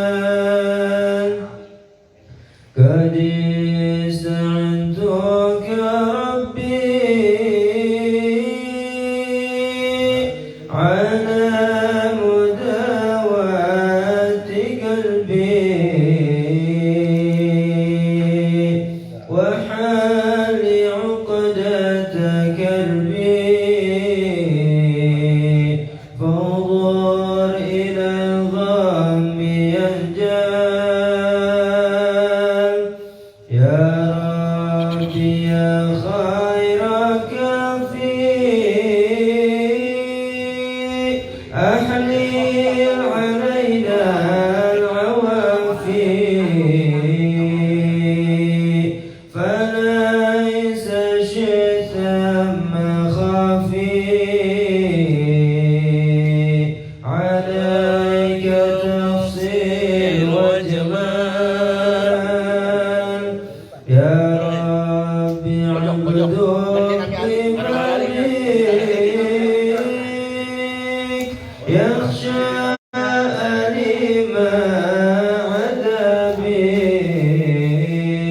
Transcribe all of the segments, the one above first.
بالأكبال قد استعنتك ربي على مداواة قلبي وحال عقدة قلبي فانظر إلى الغم ينجال يا ربي يا خير كافي أحلل علينا العوافي فليس شيء ثم خافي عليك تفصيل وجمال يا ربي عبدك بمليك يخشى أليما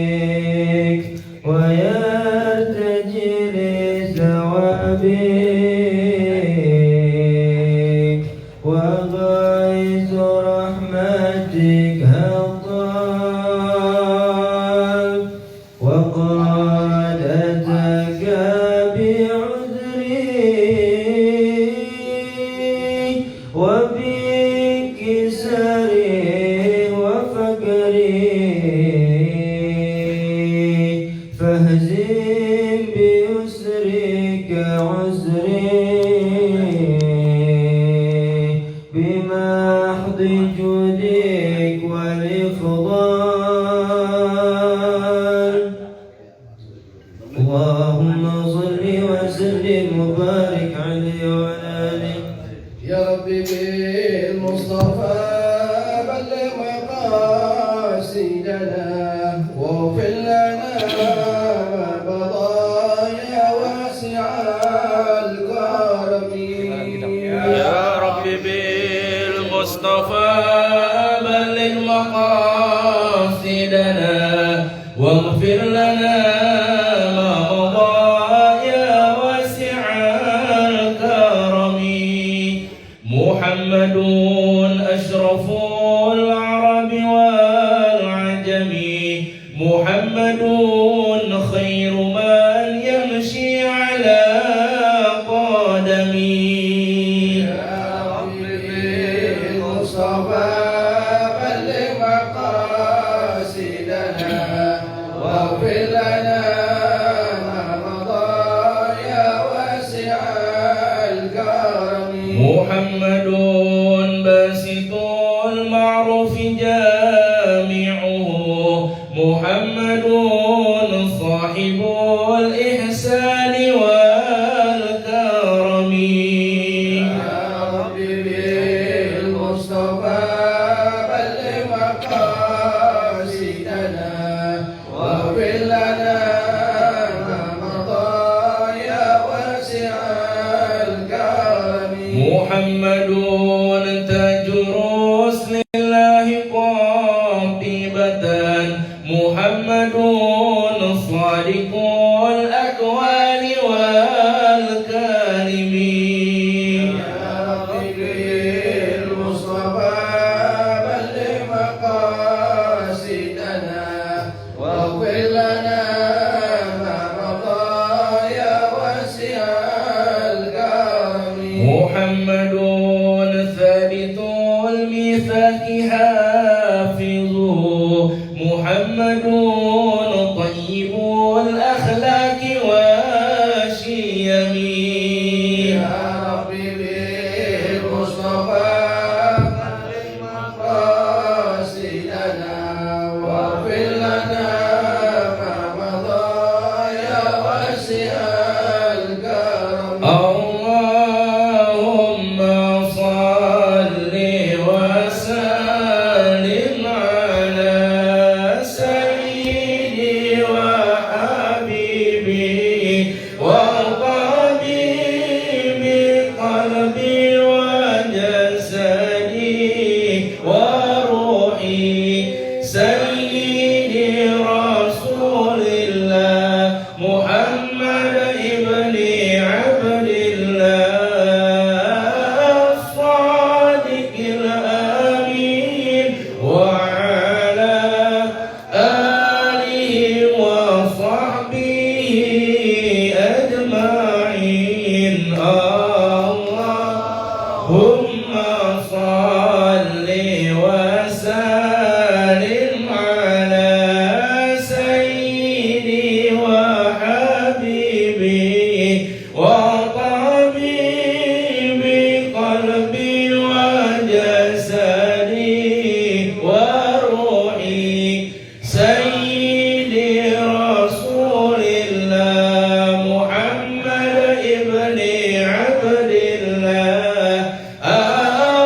عذابك ويرتجي لثوابك وغيث رحمتك هل طال وقد أتاك بعذري وبكسري وفقري فاهزم بيسرك عسري بمحض جودك والإفضال اللهم صل وسلم وبارك عليه وعلى آله يا ربي بالمصطفى بلغ مقاصدنا واغفر لنا ما مضى يا واسع الكرم يا ربي بالمصطفى بلغ مقاصدنا واغفر لنا ما مضى يا واسع الكرم محمد أشرف العرب والعجم محمد خير من يمشي على قدمي يا ربي بالمصطفى بلغ مقاصدنا واغفر لنا ما مضى يا واسع الكرم محمد باسط المعروف جامعه محمد صاحب الإحسان والكرم يا ربي بالمصطفى بلغ مقاصدنا واغفر لنا ما مضى يا واسع الكرم محمد تاج رسل الله قاطبة محمد صادق الأقوال والكلم يا ربي بالمصطفى بلغ مقاصدنا واغفر لنا ما مضى يا واسع الكرم محمد ثابت الميثاق حافظه محمد طيب الأخلاق والشيم يا ربي بالمصطفى بلغ مقاصدنا واغفر لنا ما مضى يا واسع الكرم اللهم صل وسلم على سيدي وحبيبي وطبيب قلبي وجسدي صل وسلم على سيدي وحبيبي وطبيبي قلبي وجسدي وروحي سيدي رسول الله محمد ابن عبد الله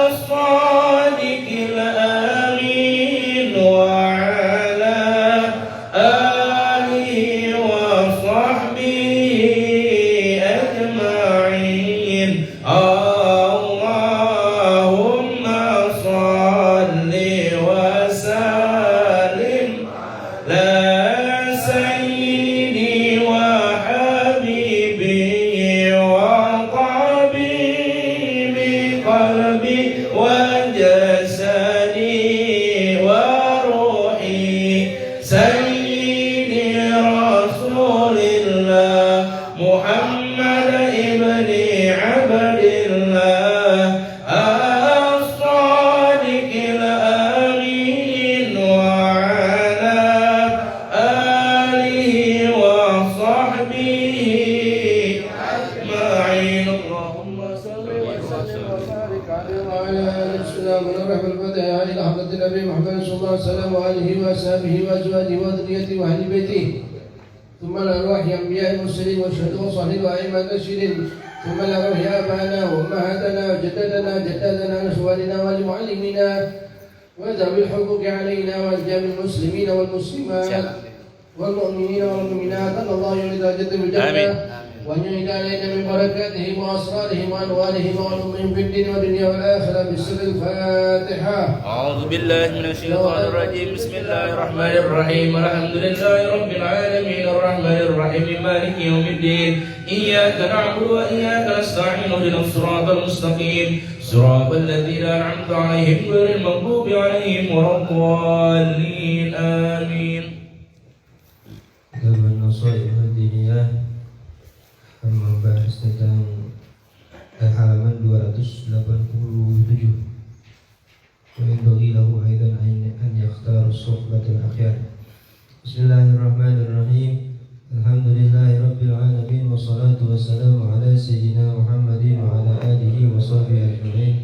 الصادق الأمين وعلى آله وصحبه أجمعين اللهم صل وسلم على سيدي وحبيبي وطبيبي قلبي وجسدي وروحي سيدي رسول الله محمد ابن عبد الله الصادق الأمين وعلى آله وصحبه أجمعين اللهم صل وسلم وبارك عليه وعلى آله السلام ونرحم الفتح إلى حضرة النبي محمد صلى الله عليه وسلم وآله وأصحابه وأزواجه وذريته وأهل بيته ثم الأرواح أنبياء المرسلين والشهداء والصالحين وأئمة الراشدين ثم الأرواح آبائنا وأمهاتنا وجدتنا جداتنا وإخواننا ومعلمينا وذوي الحقوق علينا وأنجاب المسلمين والمسلمات والمؤمنين والمؤمنات أن الله يريد درجتهم الجنة وأن يعيد علينا من بركاتهم وأسرارهم وأنوارهم وعلومهم في الدين والدنيا والآخرة بسر الفاتحة. أعوذ بالله من الشيطان الرجيم بسم الله الرحمن الرحيم الحمد لله رب العالمين الرحمن الرحيم مالك يوم الدين إياك نعبد وإياك نستعين اهدنا الصراط المستقيم صراط الذين أنعمت عليهم غير المغضوب عليهم ولا الضالين آمين. Kitab An-Nasaih Ad-Diniyah membahas tentang halaman 287. وينبغي له أيضا أن يختار الصحبة الأخيار. بسم الله الرحمن الرحيم الحمد لله رب العالمين والصلاة والسلام على سيدنا محمد وعلى آله وصحبه أجمعين.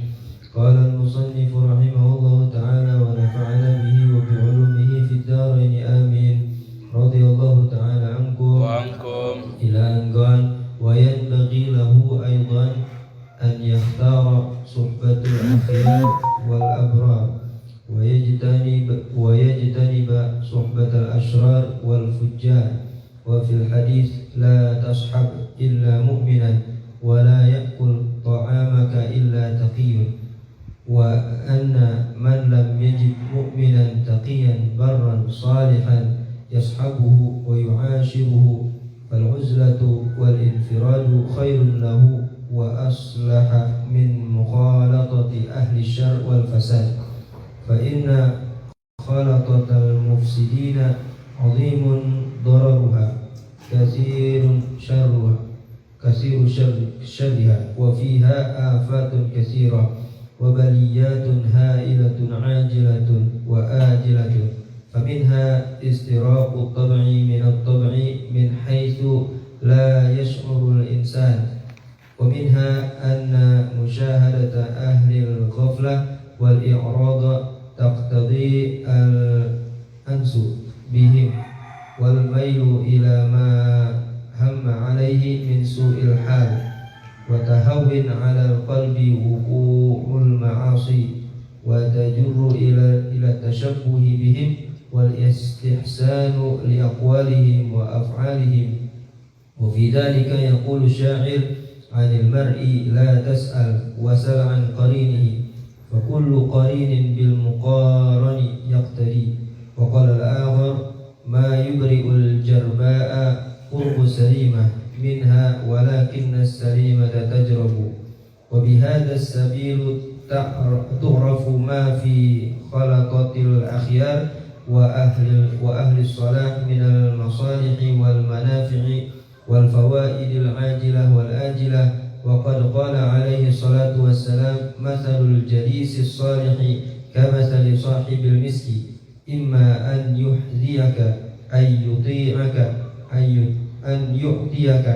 قال المصنف رحمه الله تعالى ونفعنا به وبعلومه في الدارين آمين. رضي الله تعالى عنكم إلى أن قال وينبغي له أيضا أن يختار صحبة الأخيار والأبرار ويجتنب صحبة الأشرار والفجار. وفي الحديث لا تصحب إلا مؤمنا ولا يأكل طعامك إلا تقي. وأن من لم يجد مؤمنا تقيا برا صالحا يصحبه ويعاشره فالعزلة والانفراد خير له وأصلح من مخالطة أهل الشر والفساد. فإن خلطة المفسدين عظيم ضررها كثير شرها وفيها آفات كثيرة وبليات هائلة عاجلة وآجلة. فمنها استراق الطبع من الطبع من حيث لا يشعر الإنسان. ومنها أن مشاهدة أهل الغفلة والإعراض تقتضي الأنس بهم والميل إلى ما هم عليه من سوء الحال وتهون على القلب وقوع المعاصي وتجر إلى التشبه بهم والاستحسان لأقوالهم وأفعالهم. وفي ذلك يقول الشاعر عن المرء لا تسأل وسل عن قرينه فكل قرين بالمقارن يقتدي. وقال الآخر ما يبرئ الجرباء قرب سليمة منها ولكن السليمة تجرب. وبهذا السبيل تعرف ما في خلطة الأخيار وأهل الصلاح من المصالح والمنافع والفوائد العاجلة والآجلة وقد قال عليه الصلاة والسلام مثل الجليس الصالح كمثل صاحب المسك إما أن يحذيك أن يطيعك أن يؤتيك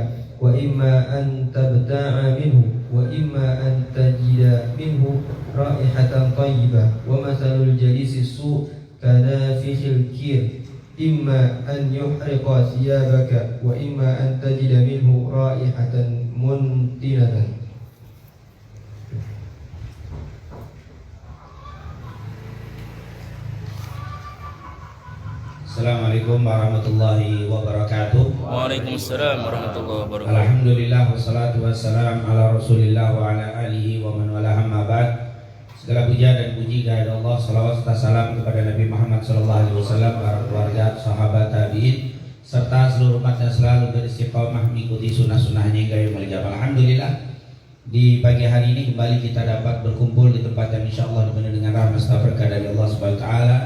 وإما أن تبتاع منه وإما أن تجد منه رائحة طيبة ومثل الجليس السوء كنافخ الكير إما أن يحرق ثيابك وإما أن تجد منه رائحة منتنة. Assalamualaikum warahmatullahi wabarakatuh. Waalaikumsalam warahmatullahi wabarakatuh. Alhamdulillah wassalatu wassalam ala Rasulillah wa ala alihi wa man wala amma ba'd. Segala puja dan puji kehadirat Allah, salawat serta salam kepada Nabi Muhammad sallallahu alaihi wasallam, para keluarga, sahabat, tabi'in serta seluruh umat yang selalu beristiqomah mengikuti sunnah-sunnahnya hingga yaumul qiyamah. Alhamdulillah, di pagi hari ini kembali kita dapat berkumpul di tempat yang insyaallah dipenuhi dengan rahmat serta berkah dari Allah Subhanahu wa taala,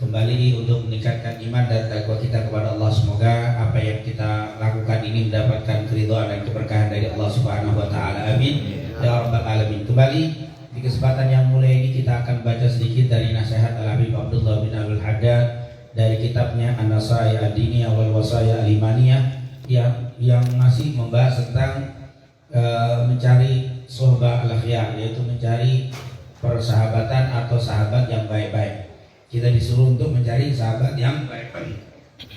kembali untuk meningkatkan iman dan takwa kita kepada Allah. Semoga apa yang kita lakukan ini mendapatkan keridhaan dan keberkahan dari Allah Subhanahu wa taala. Amin ya rabbal alamin. Kembali di kesempatan yang mulia ini kita akan baca sedikit dari nasihat Al-Habib Abdullah bin Abdul Haddad dari kitabnya An-Nasaiha Ad-Diniyah wal Wasaya Al-Imaniyah yang masih membahas tentang mencari sohbah al-akhyar, yaitu mencari persahabatan atau sahabat yang baik-baik. Kita disuruh untuk mencari sahabat yang baik-baik.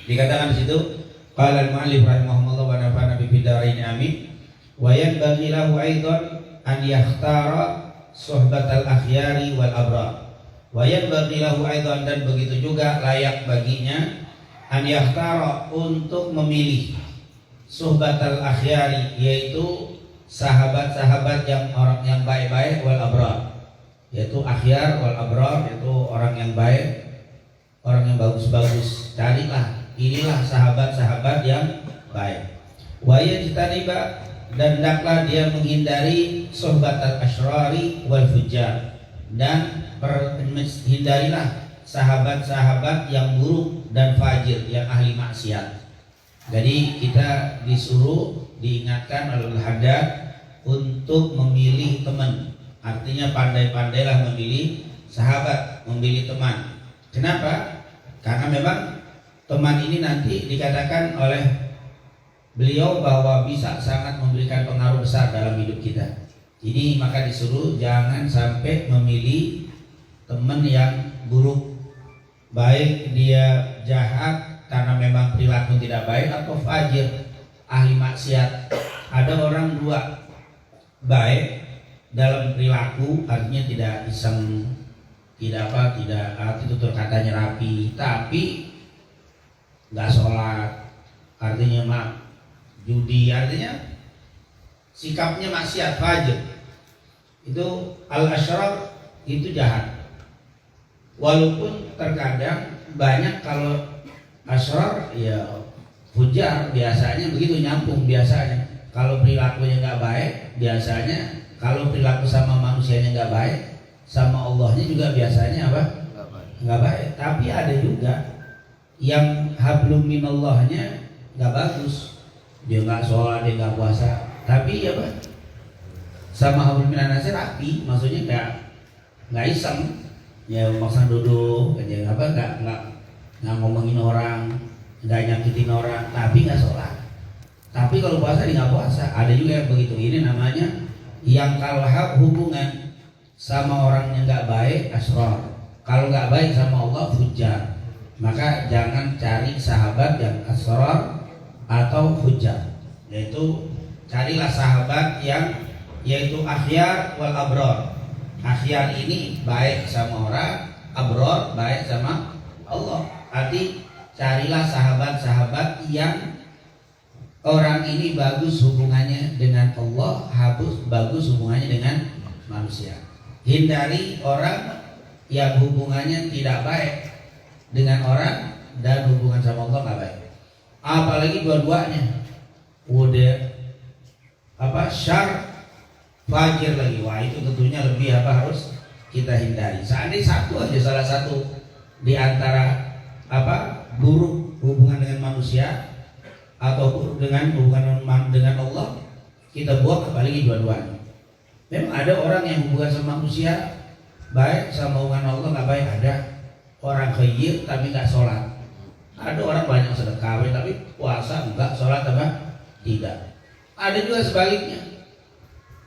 Dikatakan di situ, qala al-mu'allif rahimahullah wa nafa'ana bi bid'ain amin. Wa yanbaghi lahu aidan an yakhtara suhbatal akhyari wal abrar. Wa yanbaghi lahu aidan, dan begitu juga layak baginya an yakhtara, untuk memilih suhbatal akhyari, yaitu sahabat-sahabat yang orang yang baik-baik, wal abrar, yaitu akhyar, wal abrar, yaitu orang yang baik, orang yang bagus-bagus. Carilah, inilah sahabat-sahabat yang baik. Wa yajtaniba, dan hendaklah dia menghindari suhbatal asyrari wal fujjar, dan hindarilah sahabat-sahabat yang buruk dan fajir, yang ahli maksiat. Jadi kita disuruh, diingatkan oleh Al-Haddad untuk memilih teman. Artinya pandai-pandailah memilih sahabat, memilih teman. Kenapa? Karena memang teman ini nanti dikatakan oleh beliau bahwa bisa sangat memberikan pengaruh besar dalam hidup kita. Jadi maka disuruh jangan sampai memilih teman yang buruk, baik dia jahat karena memang perilaku tidak baik, atau fajir, ahli maksiat. Ada orang dua, baik dalam perilaku, artinya tidak iseng, tidak tutur katanya rapi, tapi nggak sholat, artinya judi, artinya sikapnya maksiat, fajir. Itu al-asyrar, itu jahat. Walaupun terkadang banyak kalau asyrar ya fujar, biasanya begitu, nyampung biasanya. Kalau perilakunya nggak baik, biasanya kalau perilaku sama manusianya nggak baik, sama Allahnya juga biasanya apa? Nggak baik. Tapi ada juga yang hablum minallahnya nggak bagus, dia nggak sholat, dia nggak puasa, tapi ya Pak, sama hablum minannasnya rapi, maksudnya nggak iseng, ya maksa duduk, nggak ngomongin orang, nggak nyakitin orang, tapi nggak sholat. Tapi kalau puasa dia nggak puasa. Ada juga yang begitu. Ini namanya yang kalau hubungan sama orang yang nggak baik, asrar. Kalau nggak baik sama Allah, fujar. Maka jangan cari sahabat yang asrar atau fujar. Yaitu carilah sahabat yang yaitu akhyar wal abrar. Akhyar ini baik sama orang, abrar baik sama Allah. Arti carilah sahabat-sahabat yang orang ini bagus hubungannya dengan Allah, bagus hubungannya dengan manusia. Hindari orang yang hubungannya tidak baik dengan orang dan hubungan sama Allah nggak baik. Apalagi dua-duanya udah syar, fajir lagi. Wah, itu tentunya lebih harus kita hindari. Seandainya satu aja, salah satu di antara buruk hubungan dengan manusia atau buruk dengan hubungan dengan Allah, kita buang, apalagi dua-duanya. Memang ada orang yang hubungan sama manusia baik, sama hubungan Allah nggak baik. Ada orang khayyir tapi nggak sholat. Ada orang banyak sedekah tapi puasa enggak, sholat apa? Tidak. Ada juga sebaliknya,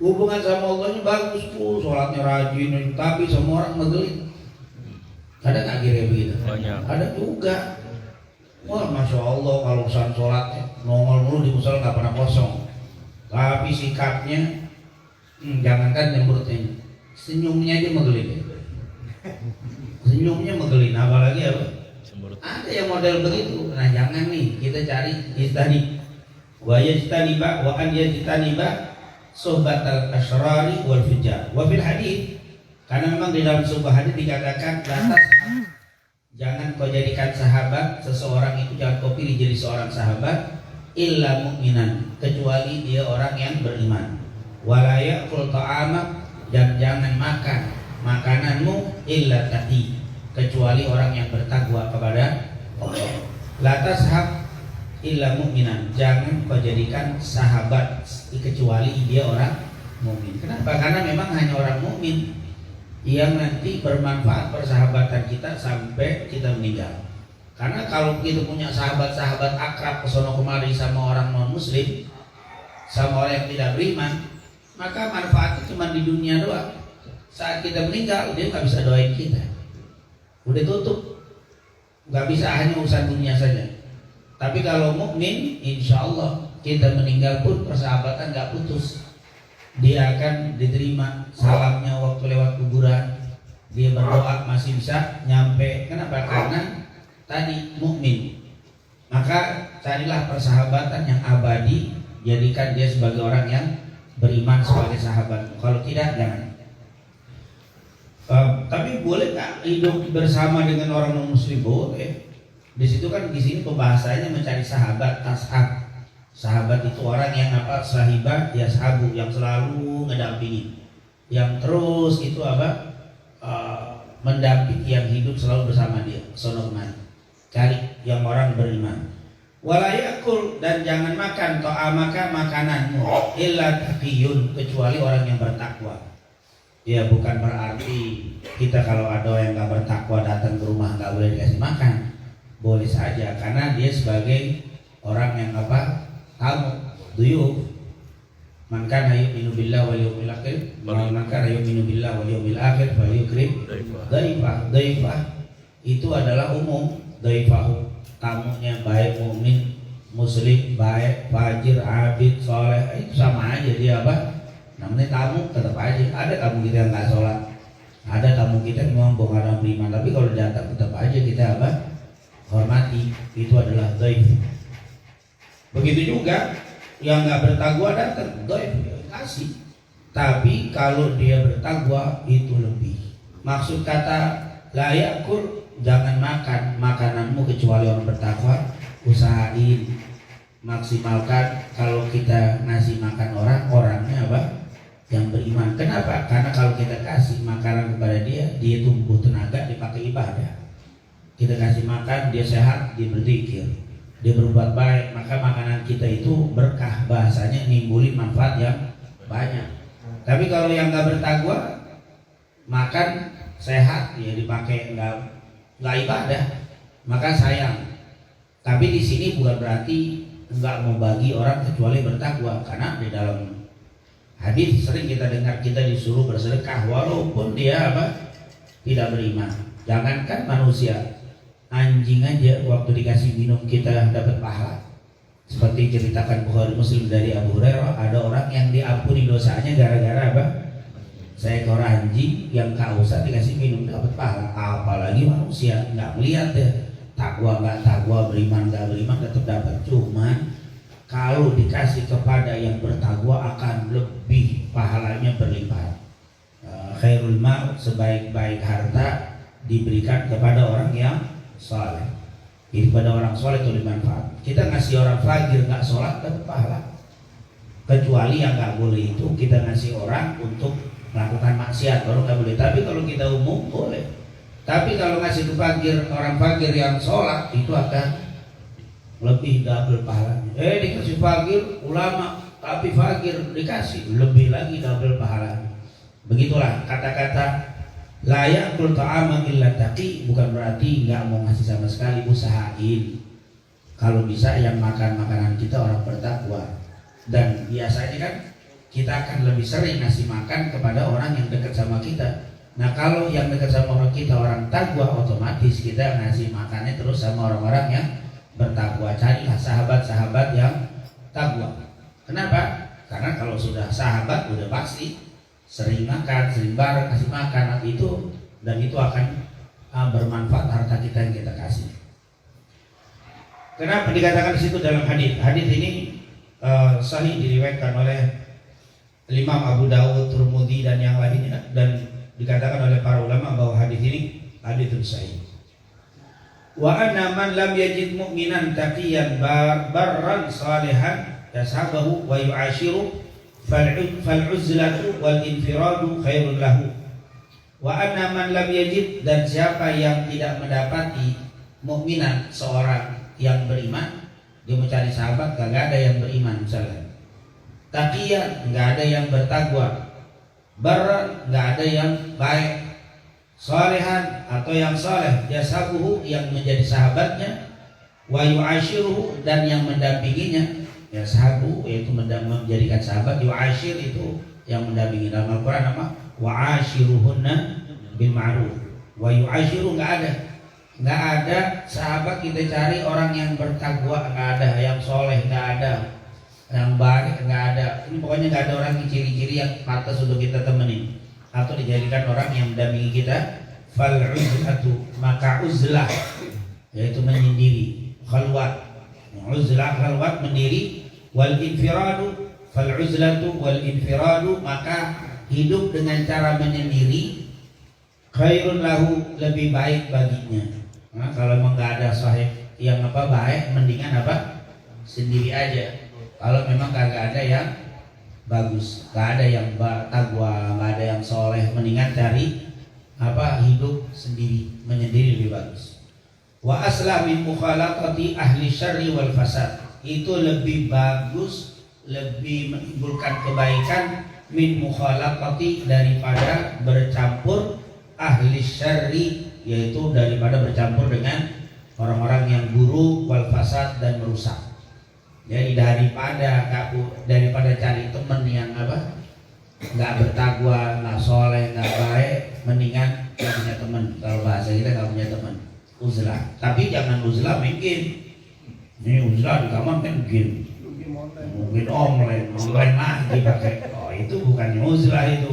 hubungan sama Allahnya bagus, sholatnya rajin, tapi sama orang megelin. Ada nggak kira begitu? Banyak. Ada juga. Wah, masya Allah kalau urusan sholatnya nongol mulu di musola nggak pernah kosong. Tapi sikapnya, jangankan nyembrutnya, senyumnya aja megelin. Senyumnya megelin, apalagi apa? Ada yang model begitu. Nah jangan nih, kita cari istani. Wa yajtaniba wa an yajtaniba sohbatal asyrari wal fujar. Wa fil hadis, karena memang di dalam sebuah hadis dikatakan lantas jangan kau jadikan sahabat seseorang itu, jangan kau pilih jadi seorang sahabat illa mu'minan, kecuali dia orang yang beriman. Wala ya'kul ta'amak, dan jangan makan makananmu illa taqi, kecuali orang yang bertakwa kepada Allah. La tashab illa mu'minan, jangan kau jadikan sahabat kecuali dia orang mukmin. Kenapa? Karena memang hanya orang mukmin yang nanti bermanfaat persahabatan kita sampai kita meninggal. Karena kalau kita punya sahabat-sahabat akrab kesono kemari sama orang non muslim, sama orang yang tidak beriman, maka manfaatnya cuma di dunia doang. Saat kita meninggal dia nggak bisa doain kita, udah tutup, nggak bisa, hanya urusan dunia saja. Tapi kalau mukmin, insya Allah kita meninggal pun persahabatan nggak putus. Dia akan diterima salamnya waktu lewat kuburan, dia berdoa masih bisa nyampe. Kenapa? Karena tadi mukmin. Maka carilah persahabatan yang abadi, jadikan dia sebagai orang yang beriman sebagai sahabat. Kalau tidak, jangan. Tapi boleh nggak hidup bersama dengan orang non muslim? Boleh. Di situ kan, di sini pembahasannya mencari sahabat, tashab. Sahabat itu orang yang apa? Sahibah ya sahabu, yang selalu ngedampingin, yang terus itu apa? Mendampingi, yang hidup selalu bersama dia. Sono kemana? Cari yang orang beriman. Wala yakul, dan jangan makan ta'amaka, makananmu illa taqiyun, kecuali orang yang bertakwa. Ya bukan berarti kita kalau ada yang nggak bertakwa datang ke rumah nggak boleh dikasih makan. Boleh saja, karena dia sebagai orang yang apa? Tamu, duyuf. Man kana yu'minu billahi wal yawmil akhir, man kana yu'minu billahi wal yawmil akhir falyukrim dhaifah. Dhaifah itu adalah umum. Dhaifahu, tamunya baik mukmin, muslim, baik, fajir, abid, soleh, itu sama aja dia apa? Namanya tamu, tetap aja. Ada tamu kita yang nggak sholat, ada tamu kita yang memang bukan beriman, tapi kalau datang tetap aja kita apa? Hormati. Itu adalah dhaif. Begitu juga yang nggak bertakwa datang, dhaif, kasih. Tapi kalau dia bertakwa itu lebih. Maksud kata la yakul, jangan makan makananmu kecuali orang bertakwa. Usahain, maksimalkan kalau kita ngasih makan orang, orangnya apa? Yang beriman. Kenapa? Karena kalau kita kasih makanan kepada dia, dia tumbuh tenaga dipakai ibadah. Kita kasih makan, dia sehat, dia berzikir, dia berbuat baik, maka makanan kita itu berkah, bahasanya nimbulin manfaat yang banyak. Tapi kalau yang nggak bertakwa, makan sehat, ya dipakai nggak ibadah, maka sayang. Tapi di sini bukan berarti nggak mau bagi orang kecuali bertakwa, karena di dalam hadis sering kita dengar kita disuruh bersedekah walaupun dia apa? Tidak beriman. Jangankan manusia, anjing aja waktu dikasih minum kita dapat pahala. Seperti ceritakan Bukhari Muslim dari Abu Hurairah, ada orang yang diampuni dosanya gara-gara apa? Seekor anjing yang kehausan dikasih minum dapat pahala. Apalagi manusia, nggak melihat ya takwa nggak takwa, beriman nggak beriman, tetap dapat. Cuman kalau dikasih kepada yang bertakwa akan lebih pahalanya berlipat. Khairul mal, sebaik-baik harta diberikan kepada orang yang saleh. Jadi pada orang soleh itu bermanfaat. Kita ngasih orang fajir nggak sholat dapat pahala. Kecuali yang nggak boleh itu kita ngasih orang untuk melakukan maksiat, baru nggak boleh. Tapi kalau kita umum boleh. Tapi kalau ngasih ke fajir, orang fajir yang sholat itu akan lebih double pahalanya. Dikasih fajir ulama tapi fakir dikasih lebih lagi double pahala. Begitulah kata-kata la ya'kul ta'ama illa taqi bukan berarti nggak mau ngasih sama sekali, usahain. Kalau bisa yang makan makanan kita orang bertakwa. Dan biasanya kan kita akan lebih sering ngasih makan kepada orang yang dekat sama kita. Nah kalau yang dekat sama orang kita orang takwa, otomatis kita ngasih makannya terus sama orang-orang yang bertakwa. Carilah sahabat-sahabat yang takwa. Kenapa? Karena kalau sudah sahabat udah pasti sering makan, sering bareng kasih makan itu, dan itu akan bermanfaat harta kita yang kita kasih. Kenapa dikatakan di situ dalam hadis? Hadis ini sahih diriwayatkan oleh Imam Abu Dawud, Tirmidzi dan yang lainnya, dan dikatakan oleh para ulama bahwa hadis ini hadis sahih. Wa anna man lam yajid mu'minan taqiyan barran salihan yashabahu wa yu'ashiru fal'uzlatu wal infiradu khairun lahu. Wa anna man lam yajid, dan siapa yang tidak mendapati mukminan, seorang yang beriman, dia mencari sahabat gak ada yang beriman misalnya, taqiyan gak ada yang bertakwa, barran gak ada yang baik, salihan atau yang saleh, yasabuhu yang menjadi sahabatnya, wa yu'ashiruhu dan yang mendampinginya. Ya sahabu yaitu menjadikan sahabat, yu'ashir itu yang mendampingi. Dalam Al-Quran nama wa'ashiruhunna bil ma'ruf. Wa yu'ashiru nggak ada sahabat kita cari orang yang bertakwa, nggak ada, yang soleh nggak ada, yang baik nggak ada. Ini pokoknya nggak ada orang yang ciri-ciri yang pantas untuk kita temenin atau dijadikan orang yang mendampingi kita. Fal uzlatu, maka uzlah yaitu menyendiri, khalwat. Uzlah khalwat mendiri, wal infiradu fal uzlatu wal infiradu, maka hidup dengan cara menyendiri, khairun lahu lebih baik baginya. Nah, kalau memang nggak ada sahib yang baik, mendingan sendiri aja. Kalau memang kagak ada yang bagus, nggak ada yang takwa, nggak ada yang soleh, mendingan cari hidup sendiri, menyendiri lebih bagus. Wa aslah min mukhalatati ahli syarri wal fasad, itu lebih bagus, lebih menimbulkan kebaikan, min mukhalatati daripada bercampur, ahli syarri yaitu daripada bercampur dengan orang-orang yang buruk, wal fasad dan merusak. Jadi daripada cari teman yang nggak bertakwa, nggak soleh, nggak baik, mendingan nggak punya teman. Kalau bahasa kita nggak punya teman, uzlah. Tapi jangan uzlah mungkin. Ini uzlah di kamar kan mungkin online lagi pakai. Oh itu bukan uzlah itu.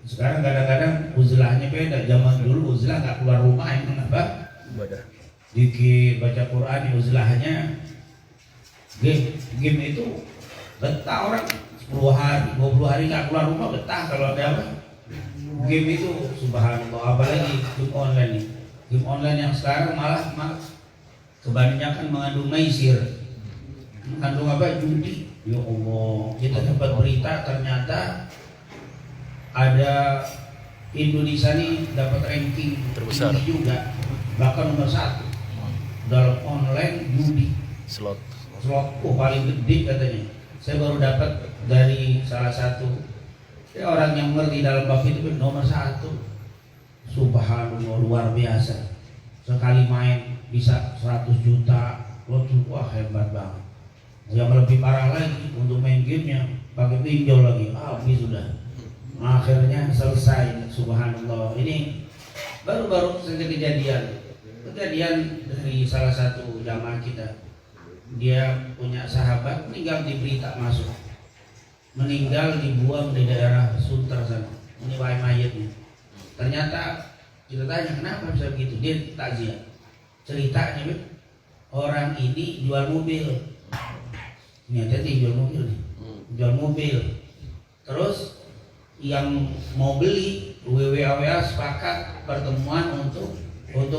Sekarang kadang-kadang uzlahnya beda. Zaman dulu uzlah nggak keluar rumah, emang dikit baca Quran. Uzlahnya game itu betah orang 10 hari, 20 hari nggak keluar rumah betah kalau ada game itu. Subhanallah, apalagi game online nih. Game online yang sekarang malah kebanyakan mengandung maisir, mengandung judi. Ya Allah, kita dapat berita ternyata ada Indonesia nih dapat ranking terbesar juga, bahkan nomor 1 dalam online judi slot. Paling gede katanya. Saya baru dapat dari salah satu orang yang mengerti dalam bab itu, nomor 1. Subhanallah, luar biasa. Sekali main bisa 100 juta. Wah hebat banget. Yang lebih parah lagi, untuk main gamenya pakai pinjol lagi, habis sudah. Akhirnya selesai. Subhanallah. Ini baru-baru saja kejadian dari salah satu jamaah kita. Dia punya sahabat meninggal, di berita masuk meninggal, dibuang di daerah Sunter sana, menyewahi mayatnya. Ternyata kita tanya kenapa bisa begitu, dia takziah. Ceritanya orang ini jual mobil, ini hati-hati jual mobil nih, jual mobil. Terus yang mau beli WWA sepakat pertemuan untuk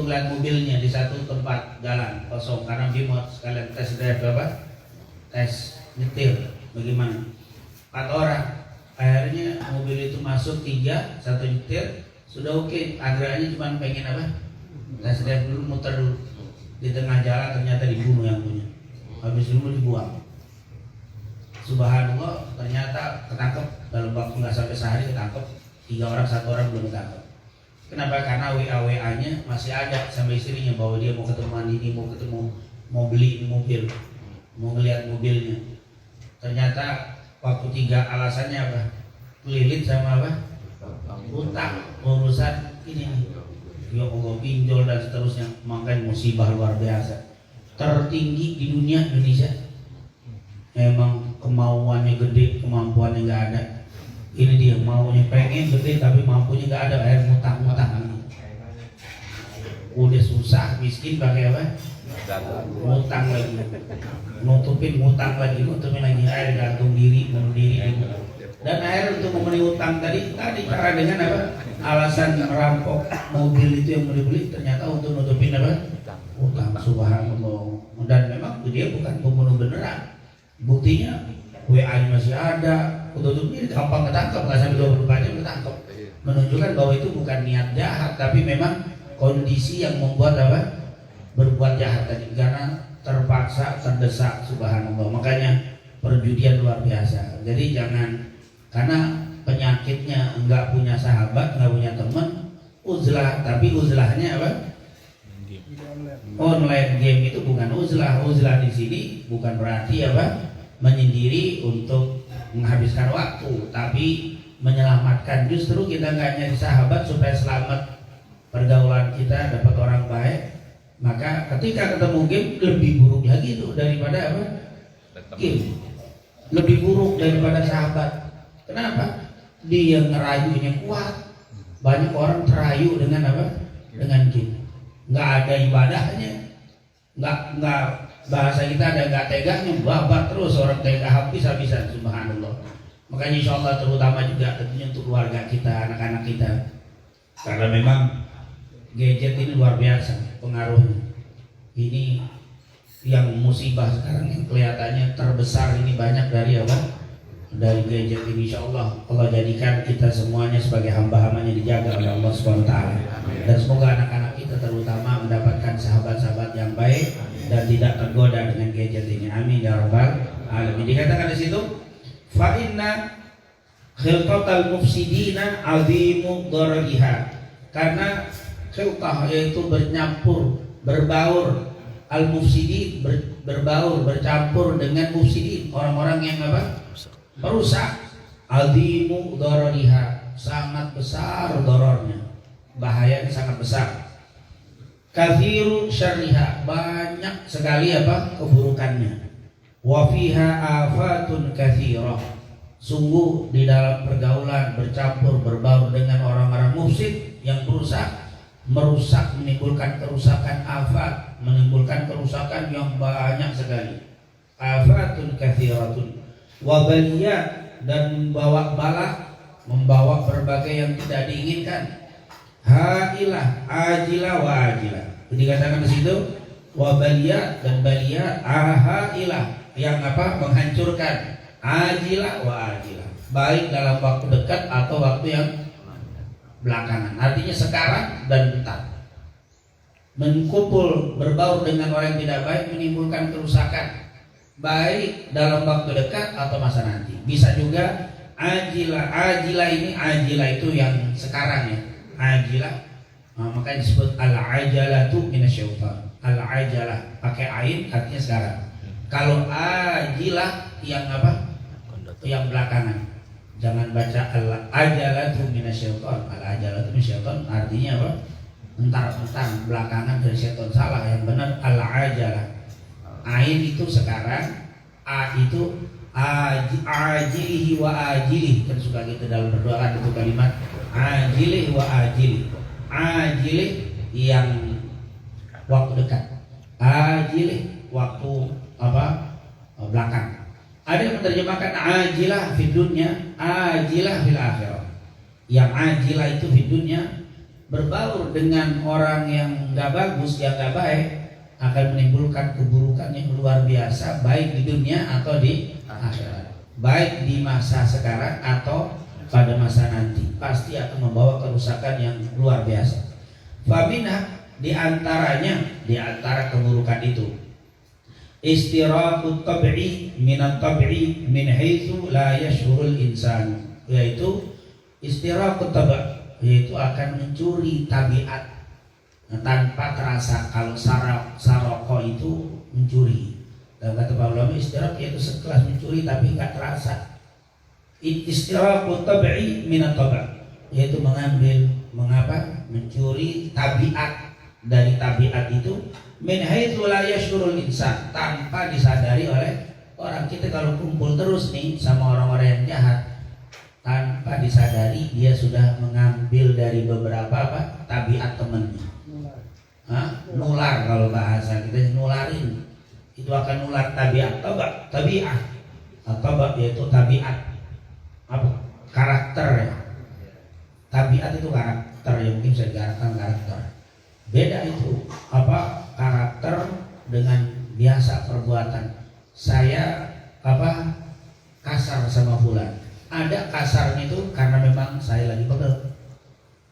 lihat mobilnya di satu tempat jalan kosong, karena dia mau sekalian tes drive tes nyetir bagaimana. 4 orang, akhirnya mobil itu masuk 3, 1 nyetir sudah oke. Akhirnya cuma pengen tes drive dulu, muter dulu. Di tengah jalan ternyata dibunuh yang punya, habis dulu dibuang. subhanallah ternyata ketangkep dalam waktu nggak sampai sehari, ketangkep 3 orang, 1 orang belum ketangkep. Kenapa? Karena WA-nya masih ada sama istrinya bahwa dia mau ketemu ini, mau beli mobil, mau ngeliat mobilnya. Ternyata waktu 3 alasannya apa? Lilit sama apa? Utang, urusan ini nih. Ya Allah, pinjol dan seterusnya. Makanya musibah luar biasa tertinggi di dunia Indonesia. Emang kemauannya gede, kemampuannya nggak ada. Ini dia maunya pengen gede tapi mampunya nggak ada, air ngutang-ngutang. Udah susah miskin pakai apa? Ngutang lagi, nutupin lagi, air gantung diri, bunuh diri. Dan akhirnya untuk memenuhi utang tadi cara dengan apa? Alasan merampok mobil itu yang mau dibeli, ternyata untuk nutupin apa? Utang. Subhanallah. Dan memang dia bukan pembunuh beneran. Buktinya WA-nya masih ada, tutup diri, gampang ketangkep, nggak sampai 24 jam ketangkep. Menunjukkan bahwa itu bukan niat jahat, tapi memang kondisi yang membuat apa? Berbuat jahat tadi, karena terpaksa, terdesak. Subhanallah. Makanya perjudian luar biasa. Jadi jangan, karena penyakitnya enggak punya sahabat, enggak punya teman, uzlah. Tapi uzlahnya apa? Online game itu bukan uzlah. Uzlah di sini bukan berarti apa? Menyendiri untuk menghabiskan waktu, tapi menyelamatkan. Justru kita nggak nyari sahabat supaya selamat pergaulan kita, dapat orang baik. Maka ketika ketemu game lebih buruk lagi itu daripada apa? Game. Lebih buruk daripada sahabat. Kenapa? Dia ngerayunya kuat. Banyak orang terayu dengan apa? Dengan game. Nggak ada ibadahnya. Nggak bahasa kita ada nggak teganya, babat terus orang tega habis-habisan. Subhanallah. Makanya insya Allah terutama juga tentunya untuk keluarga kita, anak-anak kita. Karena memang gadget ini luar biasa pengaruhnya. Ini yang musibah sekarang yang kelihatannya terbesar ini banyak dari apa? Dari gadget ini. Insya Allah jadikan kita semuanya sebagai hamba-hambanya dijaga oleh Allah SWT. Dan semoga anak-anak kita terutama mendapatkan sahabat-sahabat yang baik dan tidak tergoda dengan gadget ini. Amin ya rabbal alamin. Dikatakan di situ, fa inna khilqatal mufsidina azimu darariha. Karena khilqah yaitu bercampur, berbaur, al mufsidin berbaur, bercampur dengan mufsidin, orang-orang yang apa? Merusak. Azimu darariha, sangat besar dorornya, bahayanya sangat besar. Kathiru syarriha, banyak sekali apa? Keburukannya. Wa fiha afatun kathirah, sungguh di dalam pergaulan bercampur berbaur dengan orang-orang mufsid yang merusak, menimbulkan kerusakan, afat, menimbulkan kerusakan yang banyak sekali. Afatun kathiratun wa baliyat, dan membawa bala, membawa berbagai yang tidak diinginkan. Hailah, ajilah wa ajilah. Dikatakan di situ wabaliyat dan baliyat, ahailah yang apa? Menghancurkan, ajilah wa ajilah, baik dalam waktu dekat atau waktu yang belakangan. Artinya sekarang dan bentar. Menkumpul berbaur dengan orang yang tidak baik menimbulkan kerusakan, baik dalam waktu dekat atau masa nanti. Bisa juga ajilah. Ajilah ini, ajilah itu yang sekarang ya. Ajilah, makanya disebut al-ajalatu minasyaitan. Al-ajalah pakai ain artinya sekarang. Kalau ajilah yang apa? Yang belakangan. Jangan baca al-ajalatu minasyaitan. Al-ajalatu minasyaitan artinya apa? Entar-entar, belakangan dari syaitan. Salah, yang benar al-ajalah. Ain itu sekarang, a itu ajilihi wa ajilih. Kan suka gitu dalam berdoa kan itu kalimat ajilih wa ajilih. Ajilih yang waktu dekat, ajilih waktu apa? Belakang. Ada yang menerjemahkan ajilah fid dunya, ajilah fil akhirah. Yang ajilah itu fid dunya, berbaur dengan orang yang enggak bagus, yang enggak baik, akan menimbulkan keburukan yang luar biasa, baik di dunia atau di akhirat. Baik di masa sekarang atau pada masa nanti, pasti akan membawa kerusakan yang luar biasa. Faminah, di antara keburukan itu, istiraqut tab'i minat tab'i min haitsu la yashurul insan, yaitu istiraqut tab', yaitu akan mencuri tabiat tanpa terasa. Kalau saroko itu mencuri, dan kata para ulama istiraq yaitu sekelas mencuri tapi nggak terasa. Istiraqut tab'i minat tab', yaitu mencuri tabiat dari tabiat itu, min haitsu la yashurul insan, tanpa disadari oleh orang. Kita kalau kumpul terus nih sama orang-orang yang jahat, tanpa disadari dia sudah mengambil dari beberapa tabiat temannya. Nular, kalau bahasa kita nularin, itu akan nular tabiat. Tabiat yaitu tabiat, karakter ya. Tabiat itu karakter yang mungkin bisa diartikan karakter. Beda itu karakter dengan biasa perbuatan. Saya kasar sama fulan. Ada kasarnya itu karena memang saya lagi pegel.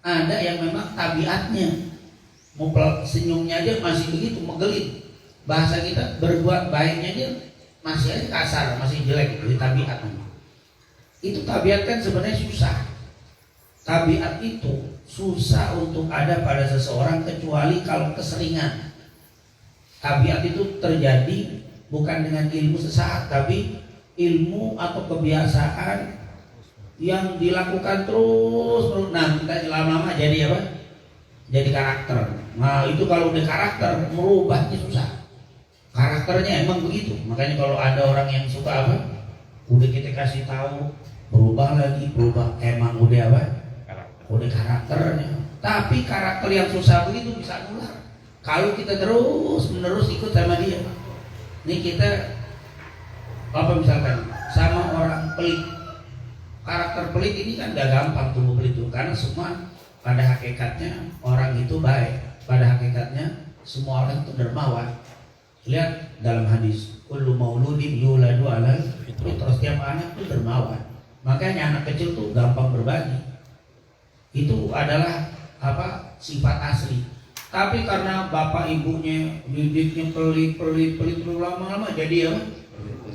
Ada yang memang tabiatnya, mau senyumnya aja masih begitu megelit. Bahasa kita berbuat baiknya dia masih aja kasar, masih jelek, itu tabiat. Itu tabiat kan sebenarnya susah. Tabiat itu susah untuk ada pada seseorang kecuali kalau keseringan. Tabiat itu terjadi bukan dengan ilmu sesaat, tapi ilmu atau kebiasaan yang dilakukan terus. Nah, kita lama-lama jadi apa? Jadi karakter. Nah, itu kalau udah karakter, merubahnya susah. Karakternya emang begitu. Makanya kalau ada orang yang suka udah kita kasih tahu, berubah lagi, berubah. Emang udah udah karakternya. Tapi karakter yang susah begitu bisa nular kalau kita terus menerus ikut sama dia. Ini kita misalkan sama orang pelit. Karakter pelit ini kan gak gampang tumbuh pelit itu, karena semua pada hakikatnya orang itu baik. Pada hakikatnya semua orang itu dermawan. Lihat dalam hadis, kullu mauludin yuladu alal fitrah, setiap anak itu dermawan. Makanya anak kecil tuh gampang berbagi. Itu adalah sifat asli. Tapi karena bapak ibunya didiknya pelit lama-lama jadi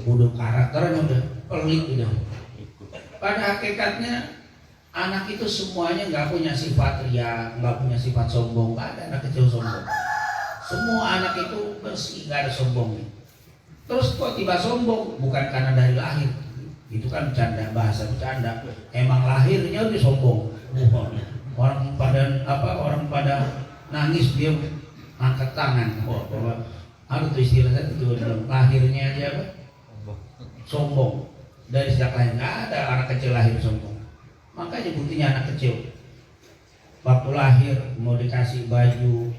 udah karakternya udah pelit udah. Pada hakikatnya anak itu semuanya nggak punya sifat ria, nggak punya sifat sombong. Nggak ada anak kecil sombong. Semua anak itu bersih, nggak ada sombongnya. Terus kok tiba sombong? Bukan karena dari lahir. Itu kan bercanda, bahasa bercanda. Emang lahirnya udah sombong. Orang pada nangis dia angkat tangan. Ada tuh istilah itu lahirnya aja sombong. Dari sejak lahir nggak ada anak kecil lahir sombong. Makanya buktinya anak kecil waktu lahir mau dikasih baju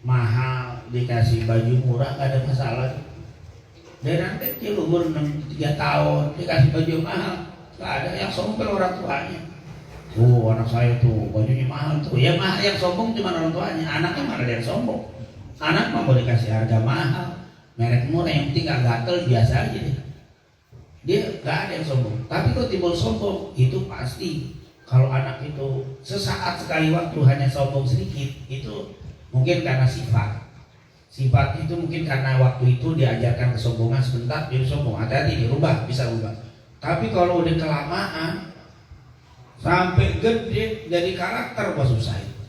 mahal, dikasih baju murah nggak ada masalah. Dari anak kecil umur 3 tahun dikasih baju mahal, nggak ada yang sombong orang tuanya. Anak saya tuh bajunya mahal tuh. Ya mahal, yang sombong cuma orang tuanya. Anaknya mana ada yang sombong. Anak mah mau dikasih harga mahal, merek murah, yang penting nggak gatel, biasa aja deh. Dia nggak ada yang sombong. Tapi kalau timbul sombong itu pasti kalau anak itu sesaat sekali waktu hanya sombong sedikit, itu mungkin karena sifat. Sifat itu mungkin karena waktu itu diajarkan kesombongan sebentar jadi sombong. Hati-hati dirubah, bisa rubah. Tapi kalau udah kelamaan sampai gede jadi karakter, susah itu.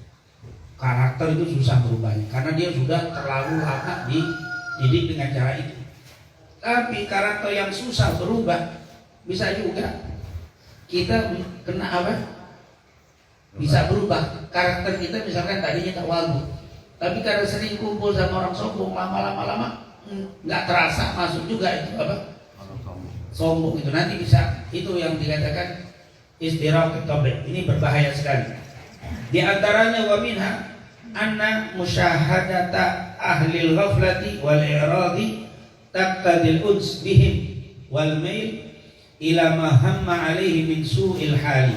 Karakter itu susah berubahnya karena dia sudah terlalu lama dididik dengan cara itu. Tapi karakter yang susah berubah bisa juga kita kena bisa berubah. Karakter kita misalkan tadinya tawadhu, tapi karena sering kumpul sama orang sombong, lama-lama nggak terasa masuk juga itu sombong itu. Nanti bisa, itu yang dikatakan istiraqut tab'i. Ini berbahaya sekali. Di antaranya wa minha anna musyahadata ahli al-ghaflati wal i'radi taqtadil uns bihim wal mail ila ma hamma alaihi min su'il hali.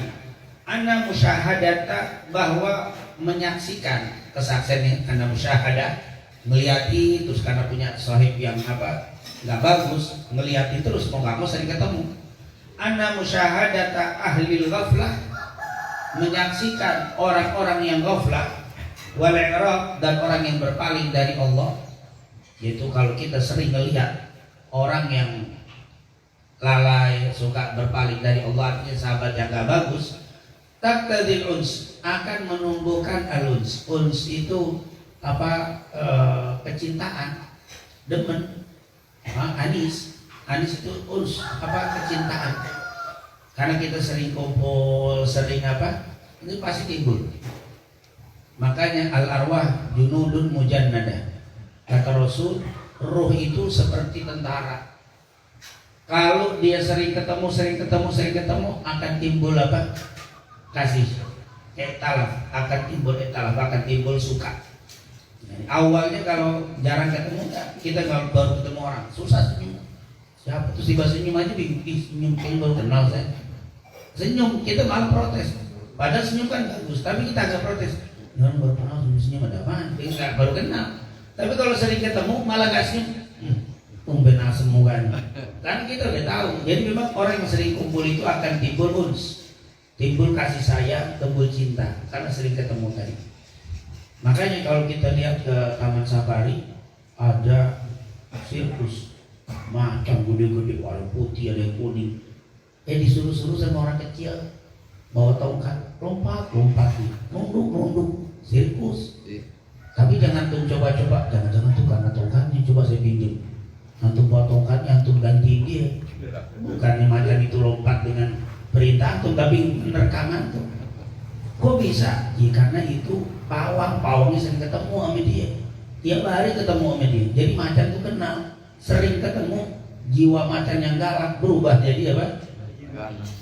Anna musyahadata, bahwa menyaksikan, kesaksian ini karena musyahadah, melihati terus karena punya sahib yang nggak bagus, melihati terus mau nggak mau sering ketemu. Anna musyahadata ahlil ghaflah, menyaksikan orang-orang yang ghaflah, wal i'rad, dan orang yang berpaling dari Allah. Yaitu kalau kita sering melihat orang yang lalai, suka berpaling dari Allah, artinya sahabat yang gak bagus. Taqtadil uns, akan menumbuhkan aluns. Uns itu apa? Kecintaan, demen, anis. Anis itu uns, apa? Kecintaan. Karena kita sering kumpul, sering apa? Itu pasti timbul. Makanya al arwah junudun mujannada. Kata Rasul, ruh itu seperti tentara. Kalau dia sering ketemu, akan timbul apa? Kasih. Etalaf, akan timbul etalaf, akan timbul suka. Awalnya kalau jarang ketemu, kita kalau baru ketemu orang susah senyum. Siapa tuh tiba senyum aja bingung, senyum kayak baru kenal saya. Senyum, kita malah protes. Padahal senyum kan bagus, tapi kita agak protes. Orang baru kenal senyum ada apaan? Kita baru kenal. Tapi kalau sering ketemu malah gak senyum. Tumben asem mukanya. Kan kita udah tahu. Jadi memang orang yang sering kumpul itu akan timbul uns, timbul kasih sayang, timbul cinta karena sering ketemu tadi. Makanya kalau kita lihat ke Taman Safari ada sirkus macam gede-gede, warna putih, ada yang kuning. Disuruh-suruh sama orang kecil bawa tongkat, lompat, nunduk, sirkus. Tapi jangan tuh coba-coba, jangan tuh karena tongkatnya coba saya pinjam. Antum bawa tongkatnya, antum ganti dia. Bukannya macam itu lompat dengan perintah antum, tapi rekaman tuh. Kok bisa? Ya karena itu pawangnya sering ketemu sama dia. Tiap hari ketemu sama dia. Jadi macan tuh kenal, sering ketemu. Jiwa macan yang galak berubah jadi apa?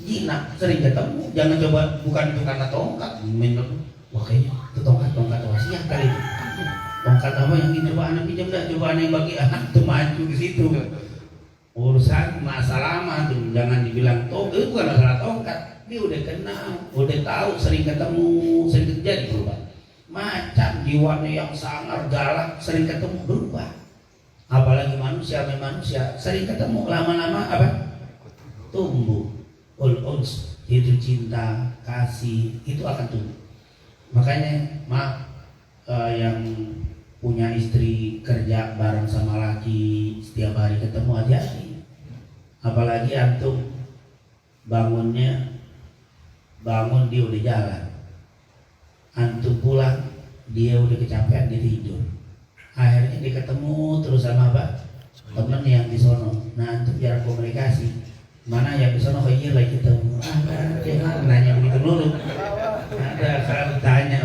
Jinak, sering ketemu. Jangan coba, bukan itu karena tongkat. Wah kayaknya itu tongkat wasiat kali itu. Tongkat apa yang coba anak pinjam dah, coba anak yang bagi anak tuh maju ke situ. Urusan masalah lama tuh, jangan dibilang tongkat, itu bukan masalah tongkat. Dia udah kenal, udah tahu, sering ketemu, sering terjadi berubah. Macam jiwanya yang sangat galak, sering ketemu berubah. Apalagi manusia, sering ketemu lama-lama apa? Tumbuh. Uns itu cinta, kasih itu akan tumbuh. Makanya yang punya istri kerja bareng sama laki setiap hari ketemu hati-hati. Apalagi antum bangun dia udah jalan, antum pulang dia udah kecapean, dia tidur. Akhirnya dia ketemu terus sama apa? Temen yang di sono. Nah antum jarang komunikasi. Mana yang di sono kayak lagi ketemu. Dia nanya begitu dulu. Ada kalau tanya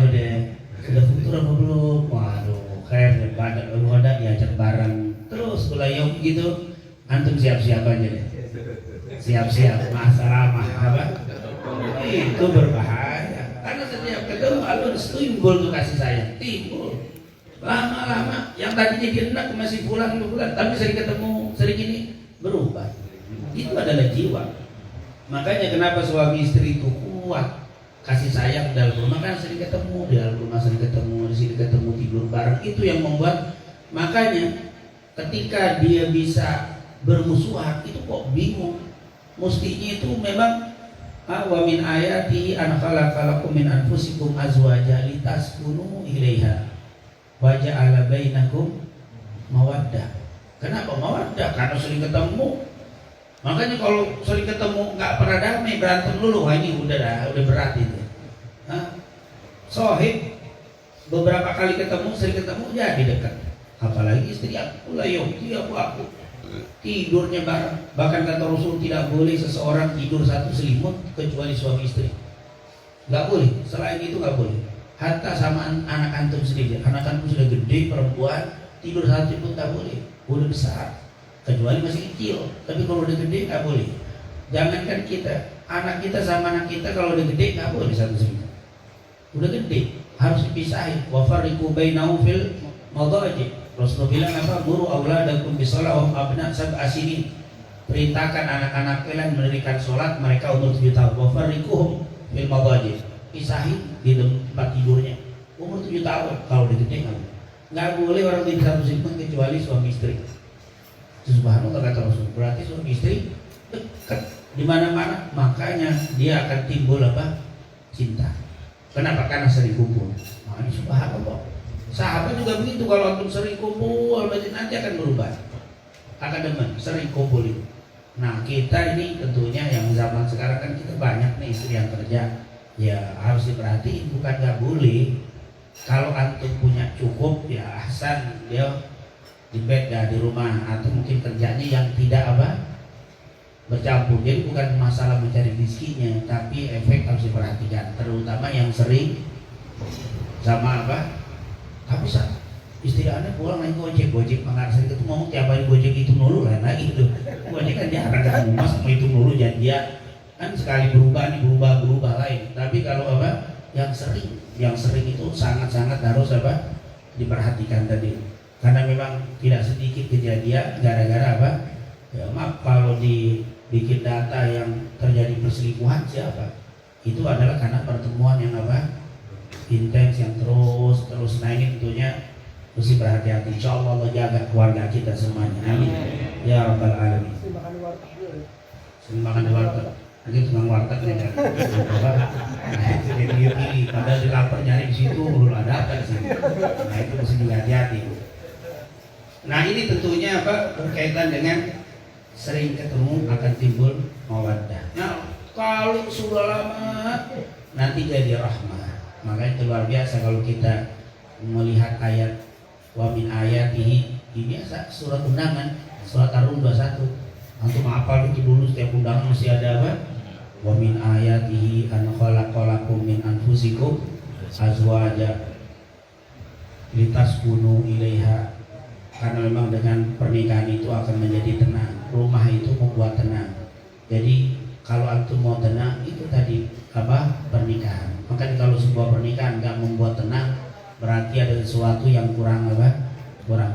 sudah futur apa belum? Waduh, keren pada lu ada diajak bareng. Terus kulayong gitu, antum siap-siap aja deh. Siap-siap masalah apa? Itu berbahaya. Karena setiap ketemu alus timbul tuh kasih sayang, timbul. Lama-lama yang tadinya dia enak masih pulang, tapi sering ketemu, sering ini berubah. Itu adalah jiwa. Makanya kenapa suami istri itu kuat kasih sayang dalam rumah, kan sering ketemu di dalam rumah, sering ketemu di sini, ketemu tidur bareng. Itu yang membuat, makanya ketika dia bisa bermusuhan itu kok bingung. Mestinya itu memang wa min ayati an khalaqalakum min anfusikum azwaja litaskunu ilaiha wa ja'ala bainakum mawaddah. Kenapa mawaddah? Karena sering ketemu. Makanya kalau sering ketemu nggak pernah damai, berantem dulu, wah ini udah berat itu. Sohib beberapa kali ketemu, sering ketemu jadi dekat. Apalagi istri aku lah, dia aku tidurnya bareng. Bahkan kata Rasul tidak boleh seseorang tidur satu selimut kecuali suami istri. Nggak boleh. Selain itu nggak boleh. Hatta sama anak antum sendiri. Anak antum sudah gede perempuan, tidur satu pun nggak boleh. Udah besar. Kecuali masih kecil, tapi kalau udah gede nggak boleh. Jangankan kita, anak kita sama anak kita kalau udah gede nggak boleh satu selimut. Udah gede, harus dipisahin. Wa farriqu bainahum fil madhaji. Rasulullah bilang apa? Muru auladakum bisalah wa abna sab'a sinin. Perintahkan anak-anak kalian mendirikan sholat mereka umur 7 tahun. Wa farriquhum fil madhaji. Pisahin di tempat tidurnya. Umur 7 tahun, kalau udah gede nggak boleh orang tidur satu selimut kecuali suami istri. Subhanallah kata Rasul, berarti suami istri dekat di mana-mana, makanya dia akan timbul apa? Cinta. Kenapa? Karena sering kumpul. Nah, ini subhanallah. Sahabat juga begitu, kalau antum sering kumpul berarti nanti akan berubah. akan demen, sering kumpul itu. Nah kita ini tentunya yang zaman sekarang kan kita banyak nih istri yang kerja, ya harus diperhatiin, bukan nggak boleh. Kalau antum punya cukup ya ahsan, dia di bed ya di rumah, atau mungkin kerjanya yang tidak bercampur. Jadi bukan masalah mencari rezekinya, tapi efek harus diperhatikan, terutama yang sering sama tapi istri anda pulang naik gojek pengarasa itu ngomong tiap hari gojek itu nulu lah, nah gitu. Gojek kan jarang ketemu mas mau itu nulu, jadi dia kan sekali berubah lain. Tapi kalau yang sering itu sangat harus diperhatikan tadi, karena memang tidak sedikit kejadian gara-gara ya maaf kalau dibikin data yang terjadi perselingkuhan siapa itu adalah karena pertemuan yang intens yang terus. Nah ini tentunya mesti berhati-hati. Insya Allah Allah jaga keluarga kita semuanya, amin ya rabbal alamin. Sering makan di warteg, nanti tukang warteg nih kan jadi pilih, padahal di lapar nyari di situ belum ada apa di sini. Nah itu mesti juga hati-hati. Nah ini tentunya berkaitan dengan sering ketemu akan timbul mawaddah. Nah kalau sudah lama nanti jadi rahmah. Makanya itu luar biasa kalau kita melihat ayat wa min ayatihi, ini biasa surat undangan, surat Ar-Rum 21. Antum hafal itu dulu, setiap undangan mesti ada wa min ayatihi an khalaqalakum min anfusikum azwaja litaskunu ilaiha. Karena memang dengan pernikahan itu akan menjadi tenang, rumah itu membuat tenang. Jadi kalau antum mau tenang itu tadi pernikahan. Makanya kalau sebuah pernikahan nggak membuat tenang, berarti ada sesuatu yang kurang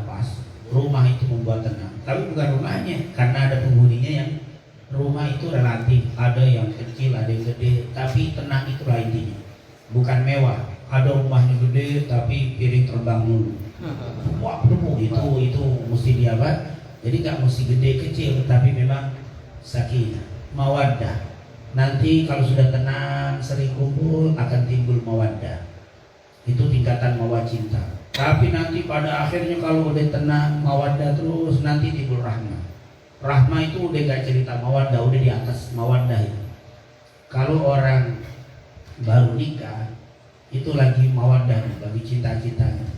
pas. Rumah itu membuat tenang, tapi bukan rumahnya, karena ada penghuninya yang rumah itu relatif, ada yang kecil, ada yang gede, tapi tenang itulah intinya. Bukan mewah, ada rumahnya gede tapi piring terbang dulu. Wah, itu mesti dia jadi nggak mesti gede kecil, tapi memang sakinah, mawaddah. Nanti kalau sudah tenang, sering kumpul akan timbul mawaddah. Itu tingkatan mawaddah cinta. Tapi nanti pada akhirnya kalau udah tenang, mawaddah terus, nanti timbul rahmah. Rahmah itu udah gak cerita mawaddah, udah di atas mawaddah itu. Kalau orang baru nikah, itu lagi mawaddah, lagi cinta-cintanya.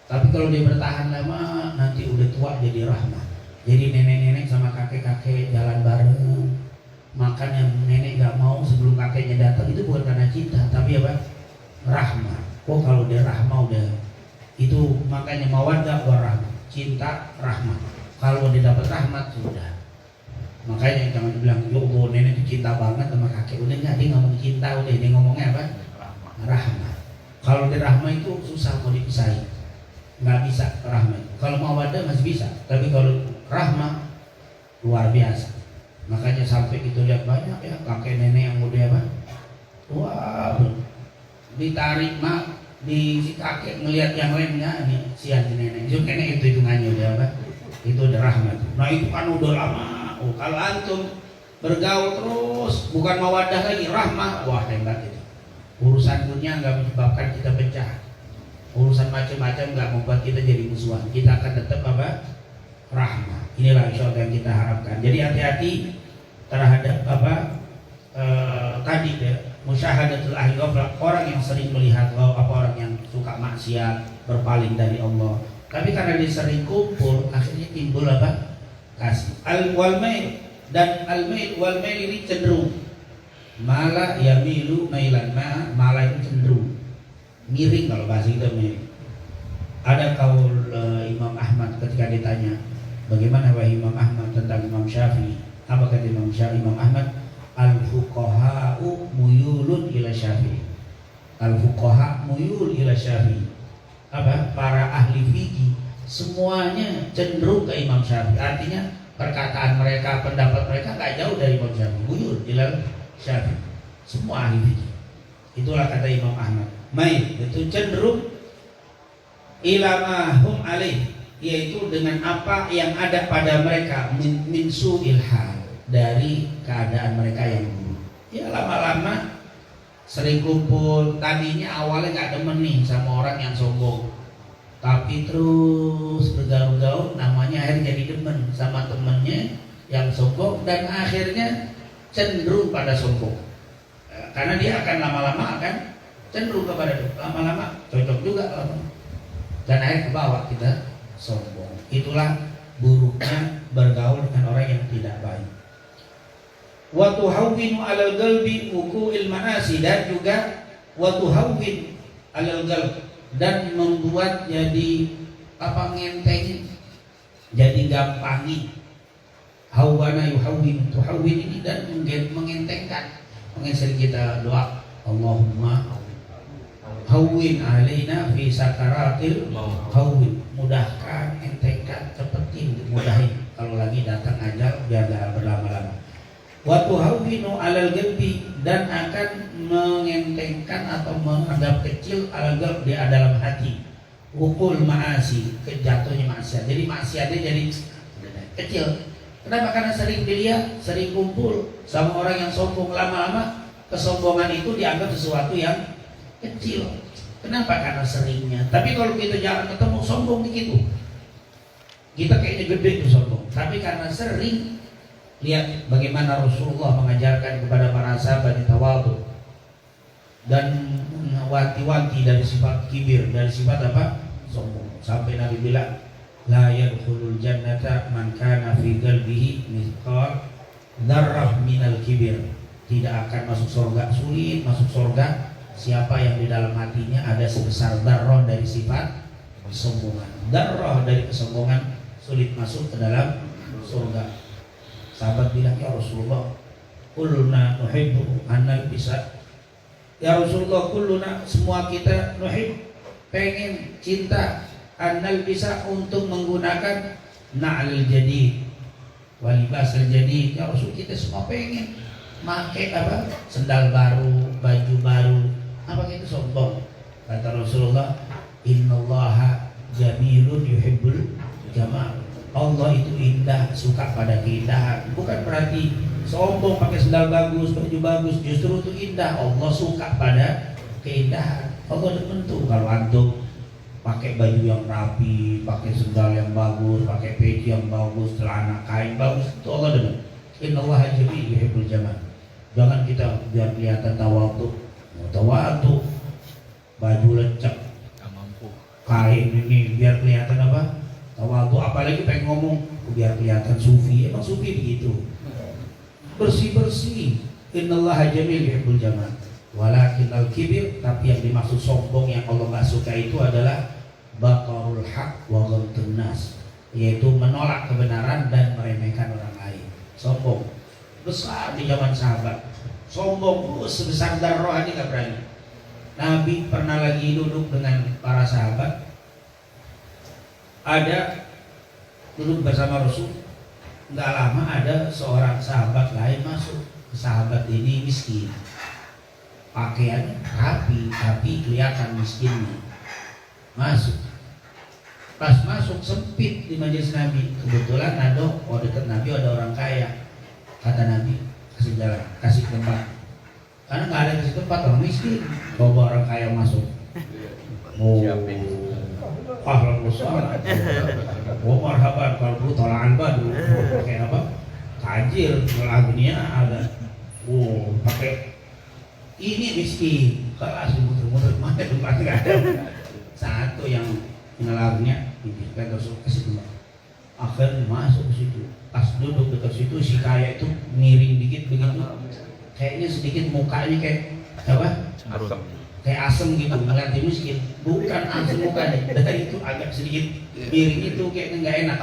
Tapi kalau dia bertahan lama, nanti udah tua jadi rahmah. Jadi nenek-nenek sama kakek-kakek jalan bareng, makan yang nenek gak mau sebelum kakeknya datang, itu bukan karena cinta, tapi rahmah. Oh kalau dia rahmah udah itu, makanya mawaddah warahmah, cinta rahmah. Kalau dia dapat rahmat sudah. Makanya jangan dibilang yo nenek itu cinta banget sama kakek, udah nggak, dia ngomong cinta, udah dia ngomongnya rahmah. Kalau dia rahmah itu susah mau dipisahin, nggak bisa rahmah. Kalau mawaddah masih bisa, tapi kalau rahmah luar biasa. Makanya sampai kita lihat banyak ya kakek nenek yang udah wah ditarik di si kakek ngelihat yang lainnya, nih sian si nenek, so nenek itu hitungannya udah itu udah rahmat. Nah itu kan udah lama. Kalau antum bergaul terus bukan mawaddah lagi, rahmah, wah hebat itu. Urusan dunia nggak menyebabkan kita pecah, urusan macam-macam nggak membuat kita jadi musuhan. Kita akan tetap rahmah. Inilah insyaallah yang kita harapkan. Jadi hati-hati terhadap tadi ya, musyahadatul ahli ghaflah, orang yang sering melihat orang yang suka maksiat, berpaling dari Allah. Tapi karena dia sering kumpul, akhirnya timbul kasih. Al-walmail dan al-mail, walmail ini cenderung. Mala yamilu mailan, mala itu cenderung miring kalau bahasa kita mail. Ada kaul Imam Ahmad ketika ditanya, bagaimana wahai Imam Ahmad tentang Imam Syafi'i? Apa kata Imam Ahmad? Al-fuqaha'u muyulun ila Syafi'i. Al-fuqaha' muyul ila Syafi'i. Para ahli fikih semuanya cenderung ke Imam Syafi'i. Artinya perkataan mereka, pendapat mereka gak jauh dari Imam Syafi'i. Muyul ila Syafi'i. Semua ahli fikih. Itulah kata Imam Ahmad. Mail itu cenderung ila ma hum alaih, yaitu dengan apa yang ada pada mereka min su'il hal, dari keadaan mereka yang buruk. Ya lama-lama sering kumpul, tadinya awalnya gak demen nih sama orang yang sombong, tapi terus bergaul-gaul, namanya akhirnya jadi demen sama temennya yang sombong dan akhirnya cenderung pada sombong. Karena dia akan lama-lama akan cenderung kepada lama-lama cocok juga lama. Dan akhirnya ke bawah kita sombong. Itulah buruknya bergaul dengan orang yang tidak baik. Wa tuhawwinu 'alal qalbi wuqu'il manasi, dan juga wa tuhawwin 'alal qalbi, dan membuat jadi ngentengin, jadi gampangin. Hawana yuhawwin, tuhawwin ini dan mengentengkan. Makanya sering kita doa, Allahumma hawwin alaina fi sakaratil hawwin, mudahkan, entengkan, cepetin, mudahin kalau lagi datang ajal biar gak berlama-lama. Wa tuhawwinu 'alal qalbi, dan akan mengentengkan atau menganggap kecil alal qalbi di dalam hati. Ukul ma'asi, kejatuhnya maksiat. Jadi maksiatnya jadi kecil. Kenapa? Karena sering dilihat, sering kumpul sama orang yang sombong, lama-lama kesombongan itu dianggap sesuatu yang kecil. Kenapa? Karena seringnya. Tapi kalau kita jarang ketemu, sombong dikit, kita kayaknya gede tuh sombong. Tapi karena sering, lihat bagaimana Rasulullah mengajarkan kepada para sahabat tawadhu dan wanti-wanti dari sifat kibir, dari sifat apa? Sombong. Sampai Nabi bilang, la yadkhulul jannata man kana fi qalbihi mithqal dzarrah minal kibir. Tidak akan masuk surga, sulit masuk surga siapa yang di dalam hatinya ada sebesar dzarrah dari sifat kesombongan. Dzarrah dari kesombongan sulit masuk ke dalam surga. Sahabat bilang, ya Rasulullah, kulluna nuhibbu annal bisa. Ya Rasulullah, kulluna, semua kita nuhib, pengen, cinta, annal bisa, untuk menggunakan na'al jadid walibas al jadid. Ya Rasul, kita semua pengen pakai apa? Sendal baru, baju baru. Apa itu sombong? Kata Rasulullah, innallaha jamilun yuhibbul jamal. Allah itu indah, suka pada keindahan. Bukan berarti sombong pakai sendal bagus, baju bagus. Justru itu indah. Allah suka pada keindahan. Allah demen tuh kalau antum pakai baju yang rapi, pakai sendal yang bagus, pakai peci yang bagus, celana kain bagus, itu Allah demen. Innallaha jamil yuhibbul jamal. Jangan kita biar kelihatan tawadhu, baju lecek, kain ini biar kelihatan apa? Tawadhu, apalagi pengen ngomong biar kelihatan sufi. Emang sufi begitu, bersih-bersih. Innallaha jamil yuhibbul jamal. Walakin al-kibir, tapi yang dimaksud sombong yang Allah gak suka itu adalah batarul haq wa ghamtun nas, yaitu menolak kebenaran dan meremehkan orang lain. Sombong besar di zaman sahabat. Sombong sebesar dzarrah aja gak berani. Nabi pernah lagi duduk dengan para sahabat, ada duduk bersama Rasul. Nggak lama ada seorang sahabat lain masuk. Sahabat ini miskin, pakaiannya rapi tapi kelihatan miskinnya. Masuk, pas masuk sempit di majelis Nabi. Kebetulan ada dekat Nabi ada orang kaya. Kata Nabi, kasih jalan, kasih tempat. Karena nggak ada kasih tempat, orang miskin. Bawa orang kaya masuk. Ahlan wa sahlan. Wa marhaban, kalau tolaan badu pakai apa? Tajir, lagunya ada. Pakai ini miskin. Kelas muter-muter mana tempatnya nggak ada. Satu yang lagunya ini kan terus kasih tempat. Akhirnya masuk ke situ. Pas duduk dekat situ, si kaya itu miring dikit begitu. Kayaknya sedikit mukanya kayak apa? Kayak asem gitu, ngeliat dia miskin. Bukan asem mukanya, dari itu agak sedikit miring itu kayak nggak enak.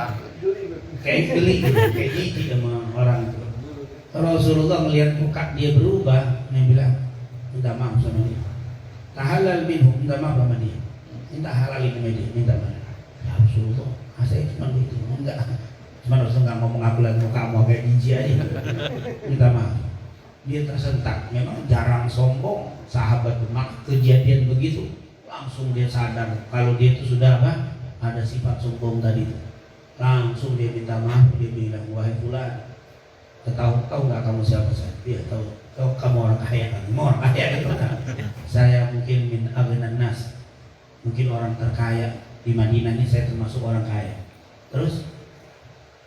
Kayak geli gitu, kayak jijik sama orang itu. Rasulullah melihat muka dia berubah, dia bilang, minta maaf sama dia. Tahalal minhum, minta maaf sama dia. Minta halalin sama dia, minta maaf. Ya Rasulullah, saya cuma gitu, enggak. Cuma Rasulullah nggak ngomong aku lagi muka mau kayak jijik aja. Minta maaf. Dia tersentak, memang jarang sombong. Sahabat bermak kejadian begitu, langsung dia sadar kalau dia itu sudah apa? Ada sifat sombong tadi itu. Langsung dia minta maaf, dia bilang, wahai fulan, tahu nggak kamu siapa saya? Dia tahu kamu orang kaya kan? Mau orang kaya itu kan? Saya mungkin min aghanan nas, mungkin orang terkaya di Madinah ini saya termasuk orang kaya. Terus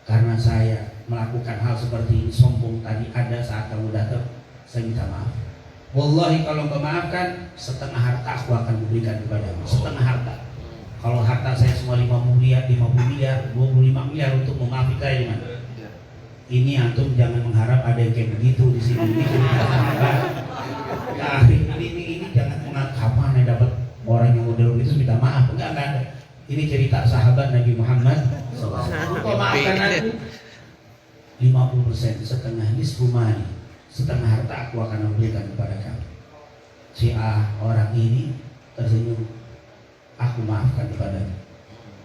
karena saya melakukan hal seperti ini, sombong tadi ada saat kamu datang, saya minta maaf. Wallahi kalau engkau maafkan, setengah harta aku akan berikan kepadamu. Setengah harta. Kalau harta saya semua 50 miliar, 25 miliar untuk memaafkan saya gimana? Ini antum jangan mengharap ada yang kayak begitu di sini. Ini jangan menganggap kapan yang dapat orang yang model itu minta maaf. Enggak ada. Ini cerita sahabat Nabi Muhammad SAW. Kau maafkan aku 50%, setengah nisfu mali, setengah harta aku akan memberikan kepada kamu. Si A orang ini tersenyum, aku maafkan kepadanya,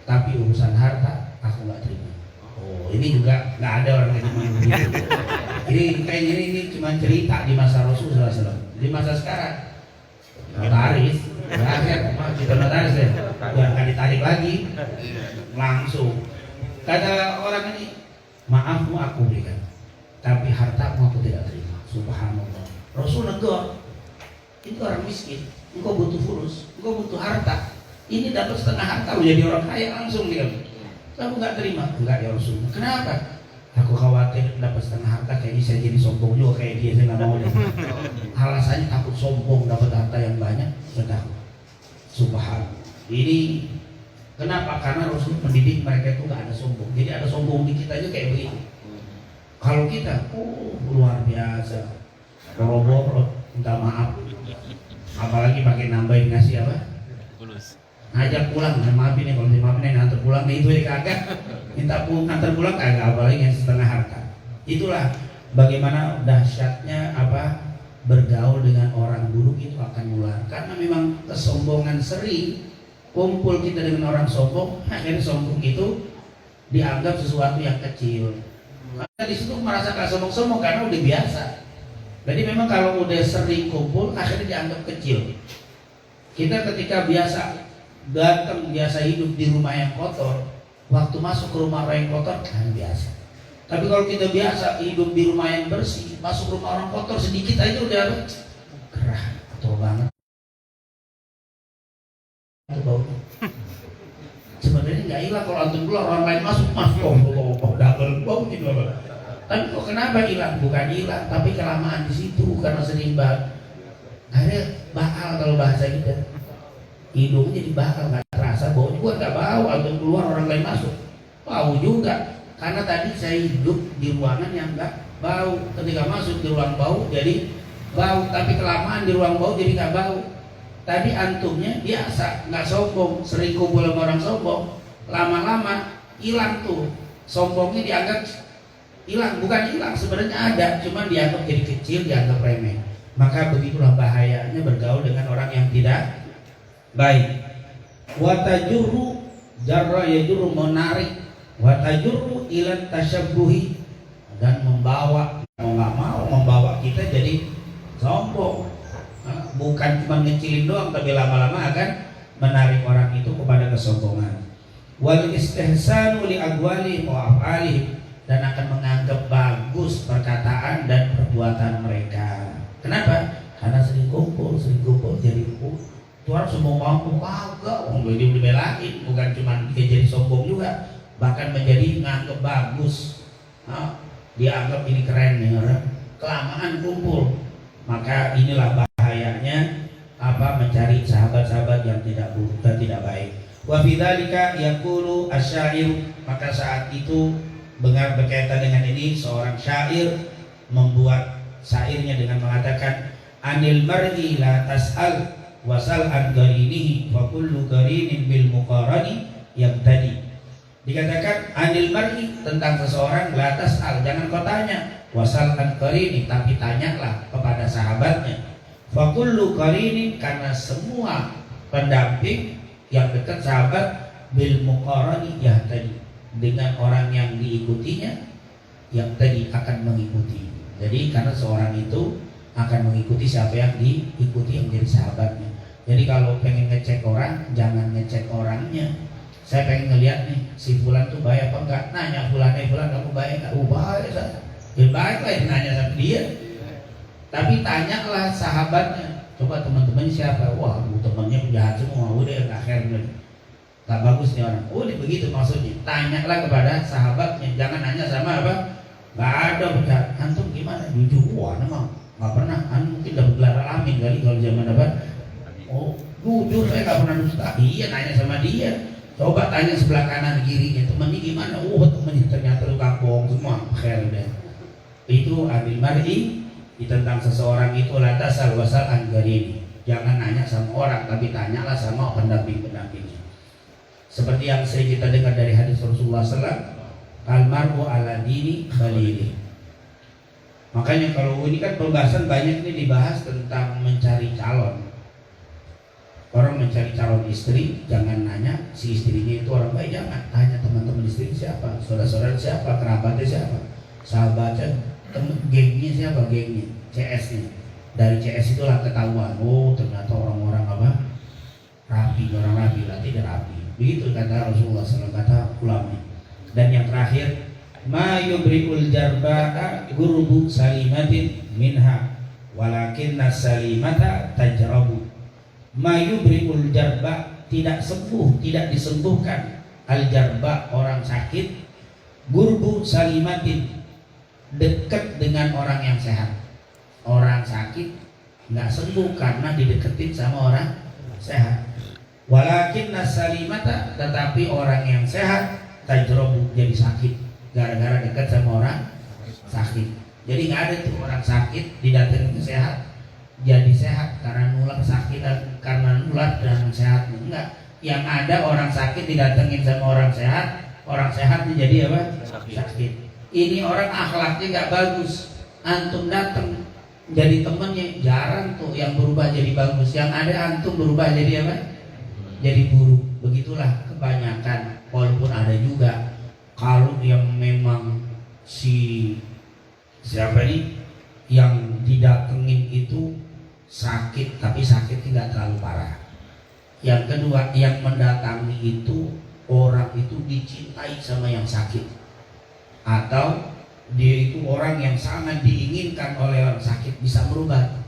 tapi urusan harta aku nggak terima. Oh, ini juga nggak ada orang yang begitu. Ini kayaknya ini cuma cerita di masa Rasulullah SAW. Di masa sekarang notaris, kita notaris deh, jangan ditarik lagi, langsung. Kata orang ini, maafmu aku berikan, tapi hartamu aku tidak terima. Subhanallah. Rasul negur, itu orang miskin, engkau butuh fulus, engkau butuh harta. Ini dapat setengah harta, lu jadi orang kaya langsung dia. Kamu nggak terima? Enggak ya Rasul. Kenapa? Aku khawatir dapat setengah harta kayak saya jadi sombong juga kayak dia, saya nggak mau deh. Alasannya takut sombong dapat harta yang banyak, saya takut. Subhanallah. Ini kenapa? Karena Rasul mendidik mereka itu nggak ada sombong. Jadi ada sombong di kita aja kayak begini. Kalau kita, luar biasa. Boro-boro minta maaf. Apalagi pakai nambahin ngasih apa? Ngajak pulang, maafin nih kalau dimaafin nih nganter pulang nih itu dia kagak. Minta nganter pulang kagak, apalagi yang setengah harta. Itulah bagaimana dahsyatnya apa bergaul dengan orang buruk itu akan nular. Karena memang kesombongan sering kumpul kita dengan orang sombong, akhirnya sombong itu dianggap sesuatu yang kecil. Maka di situ merasa gak sombong-sombong karena udah biasa. Jadi memang kalau udah sering kumpul akhirnya dianggap kecil. Kita ketika biasa datang, biasa hidup di rumah yang kotor, waktu masuk ke rumah orang yang kotor kan biasa. Tapi kalau kita biasa hidup di rumah yang bersih, masuk rumah orang kotor sedikit aja udah gerah, kotor banget. Sebenarnya nggak hilang kalau antum keluar orang lain masuk double bau gitu loh. Tapi kok kenapa hilang? Bukan hilang, tapi kelamaan di situ karena sering banget. Akhirnya bakal kalau bahasa kita. Hidungnya jadi bakal, nggak terasa baunya. Gua nggak bau, antum keluar orang lain masuk bau juga. Karena tadi saya hidup di ruangan yang nggak bau. Ketika masuk di ruang bau jadi bau, tapi kelamaan di ruang bau jadi nggak bau. Tadi antumnya biasa, nggak sombong, sering kumpul sama orang sombong, lama-lama hilang tuh sombongnya, dianggap hilang. Bukan hilang, sebenarnya ada, cuma dianggap jadi kecil, dianggap remeh. Maka begitulah bahayanya bergaul dengan orang yang tidak baik. Watajuru jarra yajuru, menarik, watajuru ilan tasyabbuhi, dan membawa mau nggak mau membawa kita jadi sombong. Bukan cuma ngecilin doang, tapi lama-lama akan menarik orang itu kepada kesombongan. Wal istihsanu li aqwali wa af'ali, dan akan menganggap bagus perkataan dan perbuatan mereka. Kenapa? Karena sering kumpul jadi itu orang sombong mampu kagak, orang dia dibelain, bukan cuma dia jadi sombong juga, bahkan menjadi menganggap bagus. Dianggap ini keren nih orang. Kelamaan kumpul, maka inilah bahayanya mencari sahabat-sahabat yang tidak buruk dan tidak baik. Wa bidzalika yaqulu asy-syair, maka saat itu berkaitan dengan ini seorang syair membuat syairnya dengan mengatakan, anil mar'i la tas'al wasal an qarinihi fa kullu qarinin bil muqarani yaqtadi. Dikatakan anil mar'i, tentang seseorang, la tas'al, jangan kau tanya, wasal an qarini, tapi tanyalah kepada sahabatnya. Fa kullu qarinin, karena semua pendamping yang dekat sahabat, bil muqarani yahtadi, dengan orang yang diikutinya yang tadi akan mengikuti. Jadi karena seorang itu akan mengikuti siapa yang diikuti, yang menjadi sahabatnya. Jadi kalau pengen ngecek orang, jangan ngecek orangnya. Saya pengen ngeliat nih, si fulan tuh baik apa enggak, nanya fulan kamu baik enggak? Baik saya. Ya baik lah, nanya sama dia. Tapi tanyalah sahabatnya. Coba teman-teman siapa? Wah, temannya penjahat semua, udah akhirnya. nggak bagus nih orang. Oh, ini begitu maksudnya. Tanyalah kepada sahabatnya, jangan nanya sama apa? Nggak ada benar. Antum gimana? Jujur, wah, memang nggak pernah. Antum mungkin dapat gelar alamin kali kalau zaman apa? Oh, jujur saya nggak pernah dusta. Iya, nanya sama dia. Coba tanya sebelah kanan kirinya, temennya gimana? Temennya ternyata tukang bohong semua. Khair deh. Itu adil mar'i tentang seseorang itu lantas wasal angarini. Jangan nanya sama orang, tapi tanyalah sama pendamping-pendampingnya. Seperti yang sering kita dengar dari hadis Rasulullah SAW, almar'u ala dini khalili. Makanya kalau ini kan pembahasan banyak ini dibahas tentang mencari calon. Orang mencari calon istri, jangan nanya si istrinya itu orang baik, jangan tanya teman-teman istri siapa, saudara-saudara siapa, kerabatnya siapa, sahabatnya, gengnya siapa, gengnya, CS-nya. Dari CS itulah ketahuan, oh ternyata orang-orang apa, rapi, orang rapi, berarti dia rapi. Begitu kata Rasulullah SAW, kata ulama. Dan yang terakhir, ma yubri'ul jarba'a gurubu salimatin minha, walakinna salimata tajrabu. Mayubriul jarba, tidak sembuh, tidak disembuhkan al jarba, orang sakit, gurbu salimatin, dekat dengan orang yang sehat. Orang sakit nggak sembuh karena dideketin sama orang sehat. Walakin nasalimata, tetapi orang yang sehat tajrobu, jadi sakit gara-gara dekat sama orang sakit. Jadi nggak ada tuh orang sakit didatengin ke sehat jadi sehat karena nular sakit, karena nular dan sehat, enggak. Yang ada orang sakit didatengin sama orang sehat jadi apa? Sakit. Ini orang akhlaknya nggak bagus, antum datang jadi temennya, jarang tuh yang berubah jadi bagus. Yang ada antum berubah jadi apa? Jadi buruk. Begitulah kebanyakan. Walaupun ada juga kalau yang memang siapa nih yang didatengin itu sakit, tapi sakit tidak terlalu parah. Yang kedua, yang mendatangi itu orang itu dicintai sama yang sakit, atau dia itu orang yang sangat diinginkan oleh orang sakit, bisa merubah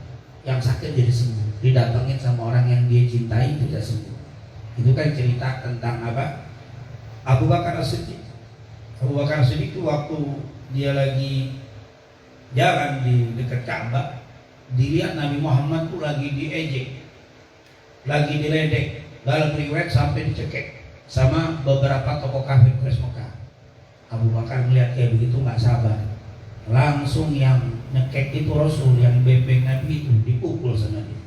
yang sakit jadi sembuh. Didatengin sama orang yang dia cintai tidak sembuh. Itu kan cerita tentang apa? Abu Bakar As-Siddiq. Abu Bakar As-Siddiq itu waktu dia lagi jalan di dekat Ka'bah, dilihat Nabi Muhammad tuh lagi diejek, lagi diledek. Dalam riwayat sampai dicekek sama beberapa tokoh kafir Quraisy Mekah. Abu Bakar melihat kayak begitu nggak sabar, langsung yang nyekek itu Rasul, yang bebek Nabi itu dipukul sama dia,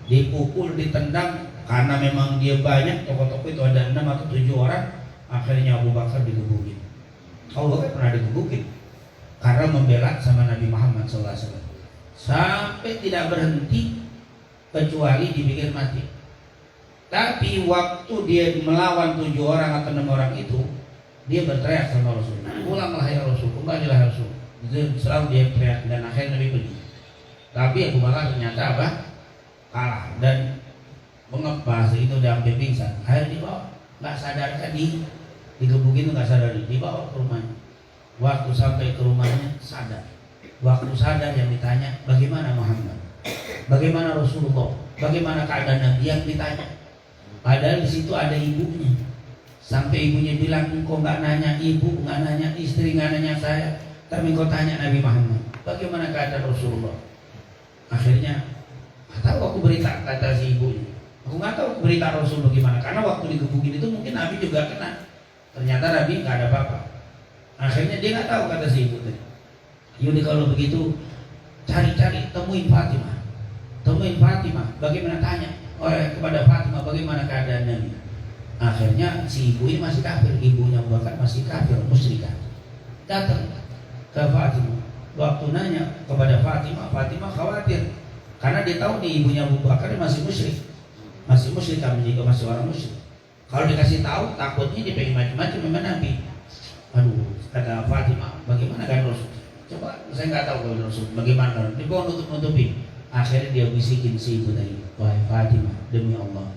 dipukul, ditendang. Karena memang dia banyak, tokoh-tokoh itu ada 6 atau 7 orang. Akhirnya Abu Bakar digebukin. Abu Bakar pernah digebukin karena membela sama Nabi Muhammad SAW. Sampai tidak berhenti kecuali dibikin mati. Tapi waktu dia melawan 7 orang atau 6 orang itu, dia berteriak sama Rasul, "Pulanglah ya Rasul, kembalilah ya Rasul." Itu selalu dia teriak, dan akhirnya Nabi pergi. Tapi Abu Bakar ternyata apa? Kalah dan mengebas itu, dia hampir pingsan. Akhirnya dibawa, nggak sadarkan, digebukin itu nggak sadar, dibawa ke rumahnya. Waktu sampai ke rumahnya sadar. Waktu sadar yang ditanya, bagaimana Muhammad? Bagaimana Rasulullah? Bagaimana keadaan Nabi? Yang ditanya. Padahal di situ ada ibunya. Sampai ibunya bilang, engkau nggak nanya ibu, nggak nanya istri, nggak nanya saya, tapi engkau tanya Nabi Muhammad, bagaimana keadaan Rasulullah? Akhirnya, tahu aku berita, kata si ibunya. Aku nggak tahu berita Rasul bagaimana, karena waktu digebukin itu mungkin Nabi juga kena. Ternyata Nabi nggak ada apa-apa. Akhirnya dia nggak tahu, kata si ibu tadi. Yaudah kalau begitu cari-cari, temuin Fatimah. Temuin Fatimah, bagaimana, tanya kepada Fatimah bagaimana keadaan Nabi. Akhirnya si ibu ini masih kafir, ibunya Abu Bakar masih kafir, musyrikah. Datang ke Fatimah. Waktu nanya kepada Fatimah, Fatimah khawatir karena dia tahu nih ibunya Abu Bakar masih musyrik. Masih musyrik, kami juga masih orang musyrik. Kalau dikasih tahu takutnya dia pengen macam-macam sama Nabi. Aduh, kata Fatimah, bagaimana kan Rasul? Coba, saya nggak tahu kalau Rasul bagaimana. Dia mau nutup-nutupi. Akhirnya dia bisikin si ibu tadi, wahai Fatimah, demi Allah,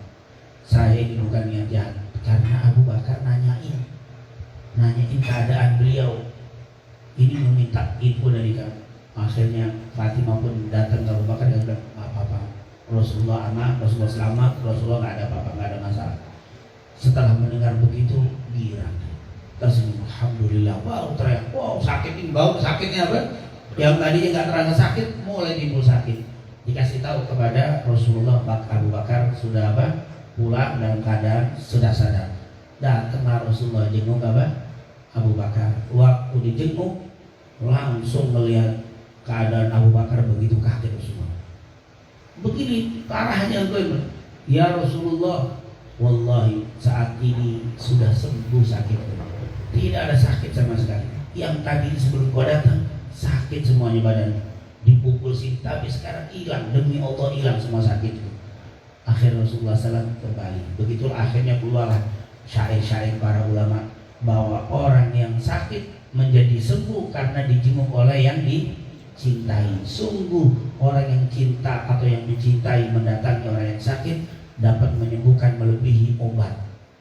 saya ini bukan niat jahat, karena Abu Bakar nanyain keadaan beliau, ini meminta info dari kamu. Akhirnya Fatimah pun datang ke Abu Bakar dan bilang, apa-apa, Rasulullah aman, Rasulullah selamat, Rasulullah nggak ada apa-apa, nggak ada masalah. Setelah mendengar begitu girang, tersenyum, alhamdulillah, baru teriak, wow sakit ini, bau sakitnya apa? Yang tadinya nggak terasa sakit, mulai timbul sakit. Dikasih tahu kepada Rasulullah, Abu Bakar sudah apa? Pulang dalam keadaan sudah sadar. Datanglah Rasulullah jenguk apa? Abu Bakar. Waktu dijenguk langsung melihat keadaan Abu Bakar begitu kaget Rasulullah. Begini parahnya engkau, ya Rasulullah, wallahi saat ini sudah sembuh sakit. Tidak ada sakit sama sekali. Yang tadi sebelum kau datang sakit semuanya badan, dipukul sini, tapi sekarang hilang, demi Allah hilang semua sakit. Akhirnya Rasulullah SAW kembali. Begitulah akhirnya keluarlah syair-syair para ulama bahwa orang yang sakit menjadi sembuh karena dijenguk oleh yang dicintai. Sungguh orang yang cinta atau yang dicintai mendatangi orang yang sakit dapat menyembuhkan melebihi obat.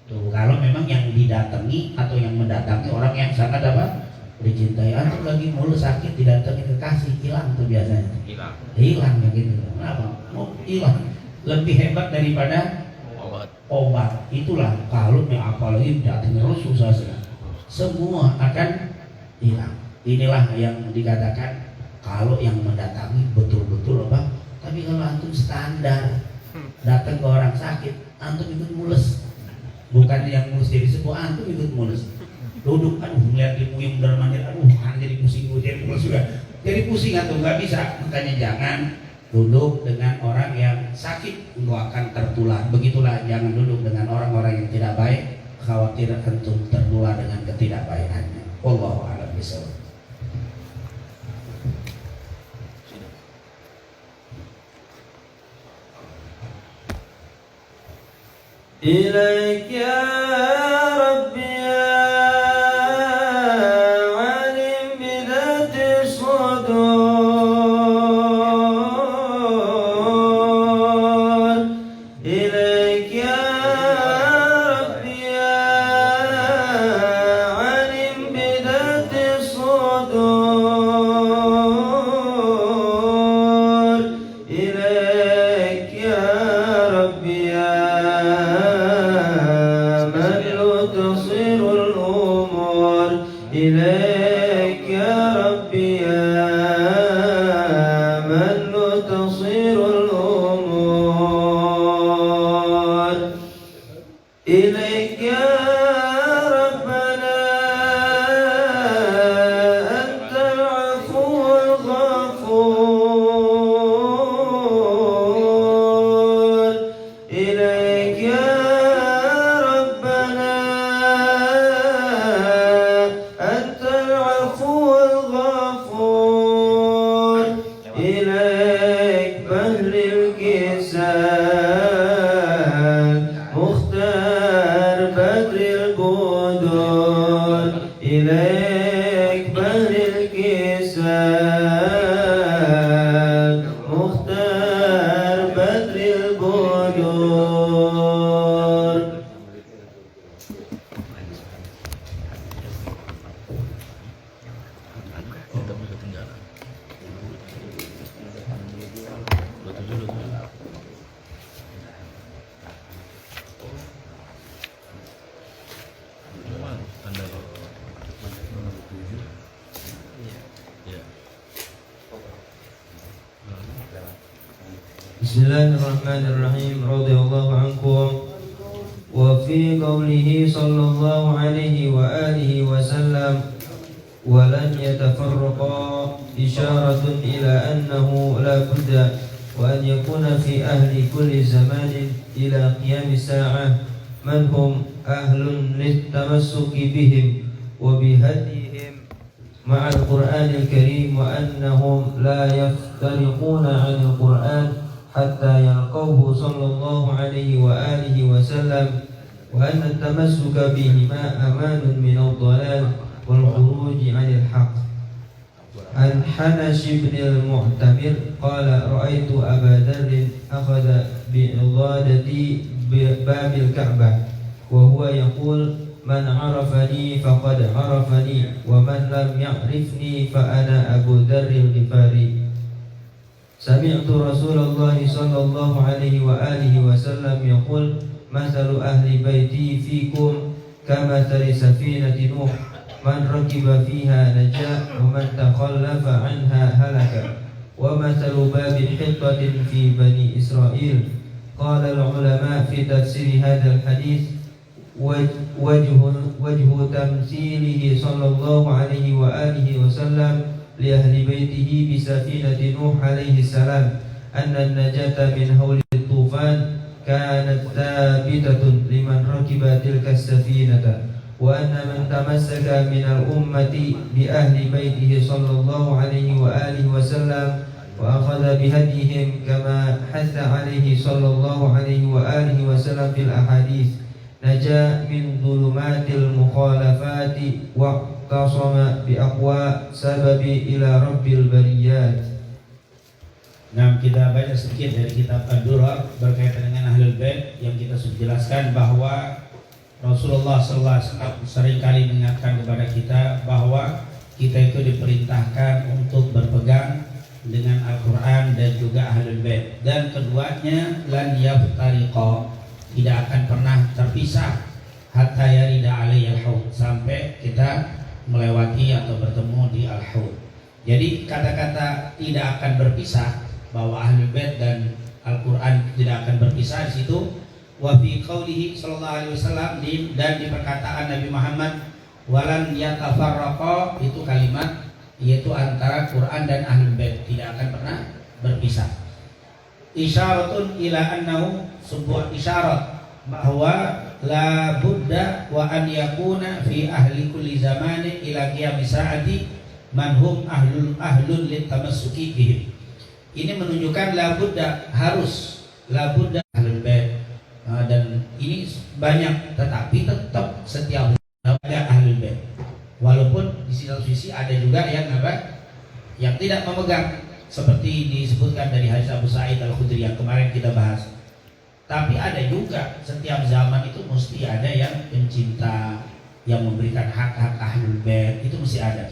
Tuh, kalau memang yang didatangi atau yang mendatangi orang yang sangat apa? Dicintai. Antum lagi mulu sakit didatangi kekasih, hilang tuh biasanya. Hilang ya gitu. Kenapa? Mau hilang. Lebih hebat daripada obat. Itulah kalau apalagi datangnya Rasul SAW, semua akan hilang. Inilah yang dikatakan kalau yang mendatangi betul-betul apa? Tapi kalau antum standar datang ke orang sakit, antum ikut mules. Bukan yang mulus jadi sembuh, antum ikut mulus. Duduk, aduh melihat ilmu yang benar mandir, aduh jadi pusing, jadi mulus juga. Jadi pusing atau nggak bisa. Makanya jangan duduk dengan orang yang sakit, engkau akan tertular. Begitulah, jangan duduk dengan orang-orang yang tidak baik, khawatir antum tertular dengan ketidakbaikannya. Wallahu a'lam bishawab. إليك يا ربي يا عالم بذات الصدور إليك يا ربي يا عالم بذات الصدور إليك يا ربي يا إليك يا ربي يا من تصير الأمور إليك يا ربنا أنت العفو الغفور إليك يا إليك بهر الكسال مختار بدر البدور. Bismillahirrahmanirrahim. Radhiyallahu ankum. Wa fi qawlihi sallallahu alaihi wa alihi wa sallam wa lan yatafarraqa isyaratun ila annahu la budda wa an yakuna fi ahli kulli zamanin ila qiyam sa'ah man hum ahlun litamassuki bihim wa bihadihim ma'al Qur'anil Karim wa annahum la yaftariquna 'anil Qur'an حتى يلقوه صلى الله عليه وآله وسلم وأن التمسك بهما أمان من الضلال والخروج عن الحق. عن حنش بن المعتمر قال رأيت أبا ذر أخذ بعضادة باب الكعبة وهو يقول من عرفني فقد عرفني ومن لم يعرفني فأنا أبو ذر الغفاري. Sami'tu Rasulullah sallallahu alaihi wa alihi wasallam yaqul مثل أهل بيتي فيكم كمثل سفينة نوح من ركب فيها نجا ومن تخلف عنها هلك ومثل باب حطة في بني إسرائيل. قال العلماء في تفسير هذا الحديث وجه تمثيله صلى الله عليه وآله وسلم لأهل بيته بسفينة نوح عليه السلام أن النجاة من هول الطوفان كانت ثابتة لمن ركب تلك السفينة وأن من تمسك من الأمة بأهل بيته صلى الله عليه وآله وسلم وأخذ بهديهم كما حث عليه صلى الله عليه وآله وسلم في الأحاديث نجا من ظلمات المخالفات واعتصم بأقوى سبب إلى رب البريات. Nah, kita baca sedikit dari kitab Ad-Durar berkaitan dengan Ahlul Bait yang kita sudah jelaskan bahwa Rasulullah SAW seringkali mengingatkan kepada kita bahwa kita itu diperintahkan untuk berpegang dengan Al-Quran dan juga Ahlul Bait, dan keduanya lan yaftariqa, tidak akan pernah terpisah hatta yarida alaihil haud, sampai kita melewati atau bertemu di al-haud. Jadi kata-kata tidak akan berpisah, bahwa Ahlul Bait dan Al-Quran tidak akan berpisah di situ. Wa fi qaulihi sallallahu alaihi wasallam, dan di perkataan Nabi Muhammad walan yatafarraqa, itu kalimat yaitu antara Quran dan Ahlul Bait tidak akan pernah berpisah. Isyaratun ila annahu, sebuah isyarat bahwa la budda wa an yakuna fi ahli kulli zamanin ila qiyamis saati man hum ahlun litamassuki bihim. Ini menunjukkan la budda, harus la budda Ahlul Bait. Dan ini banyak, tetapi tetap setiap ada Ahlul Bait. Walaupun di satu sisi ada juga yang apa? Yang tidak memegang, seperti disebutkan dari hadis Abu Sa'id Al-Khudri yang kemarin kita bahas. Tapi ada juga, setiap zaman itu mesti ada yang pencinta, yang memberikan hak-hak Ahlul Bait, itu mesti ada.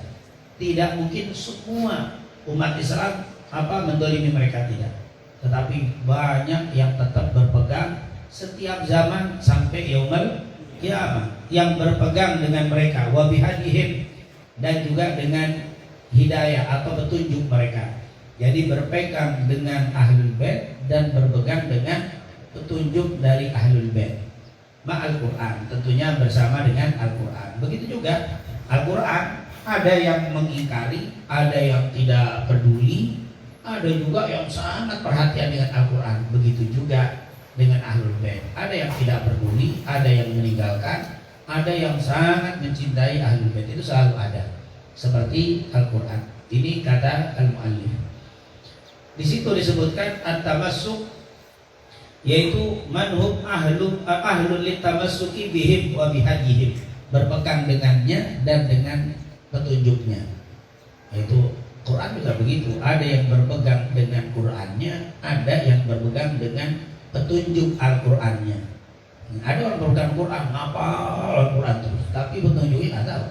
Tidak mungkin semua umat Islam mendolimi mereka, tidak. Tetapi banyak yang tetap berpegang setiap zaman sampai yaumul kiamah, yang berpegang dengan mereka, wa bihadihim, dan juga dengan hidayah atau petunjuk mereka. Jadi berpegang dengan Ahlul Bait dan berpegang dengan petunjuk dari Ahlul Bait ma'al Quran, tentunya bersama dengan Al-Quran. Begitu juga Al-Quran, ada yang mengingkari, ada yang tidak peduli, ada juga yang sangat perhatian dengan Al-Quran. Begitu juga dengan Ahlul Bait, ada yang tidak peduli, ada yang meninggalkan, ada yang sangat mencintai Ahlul Bait. Itu selalu ada, seperti Al-Quran. Ini kata al-muallif. Di situ disebutkan at-tamassuk, yaitu manhum ahlul litamassuki bihim wa bihadihim, berpegang dengannya dan dengan petunjuknya. Yaitu Quran juga begitu, ada yang berpegang dengan Qurannya, ada yang berpegang dengan petunjuk Al-Qurannya. Ada orang berpegang Quran, ngapal Al-Quran terus, tapi petunjuknya nggak tahu.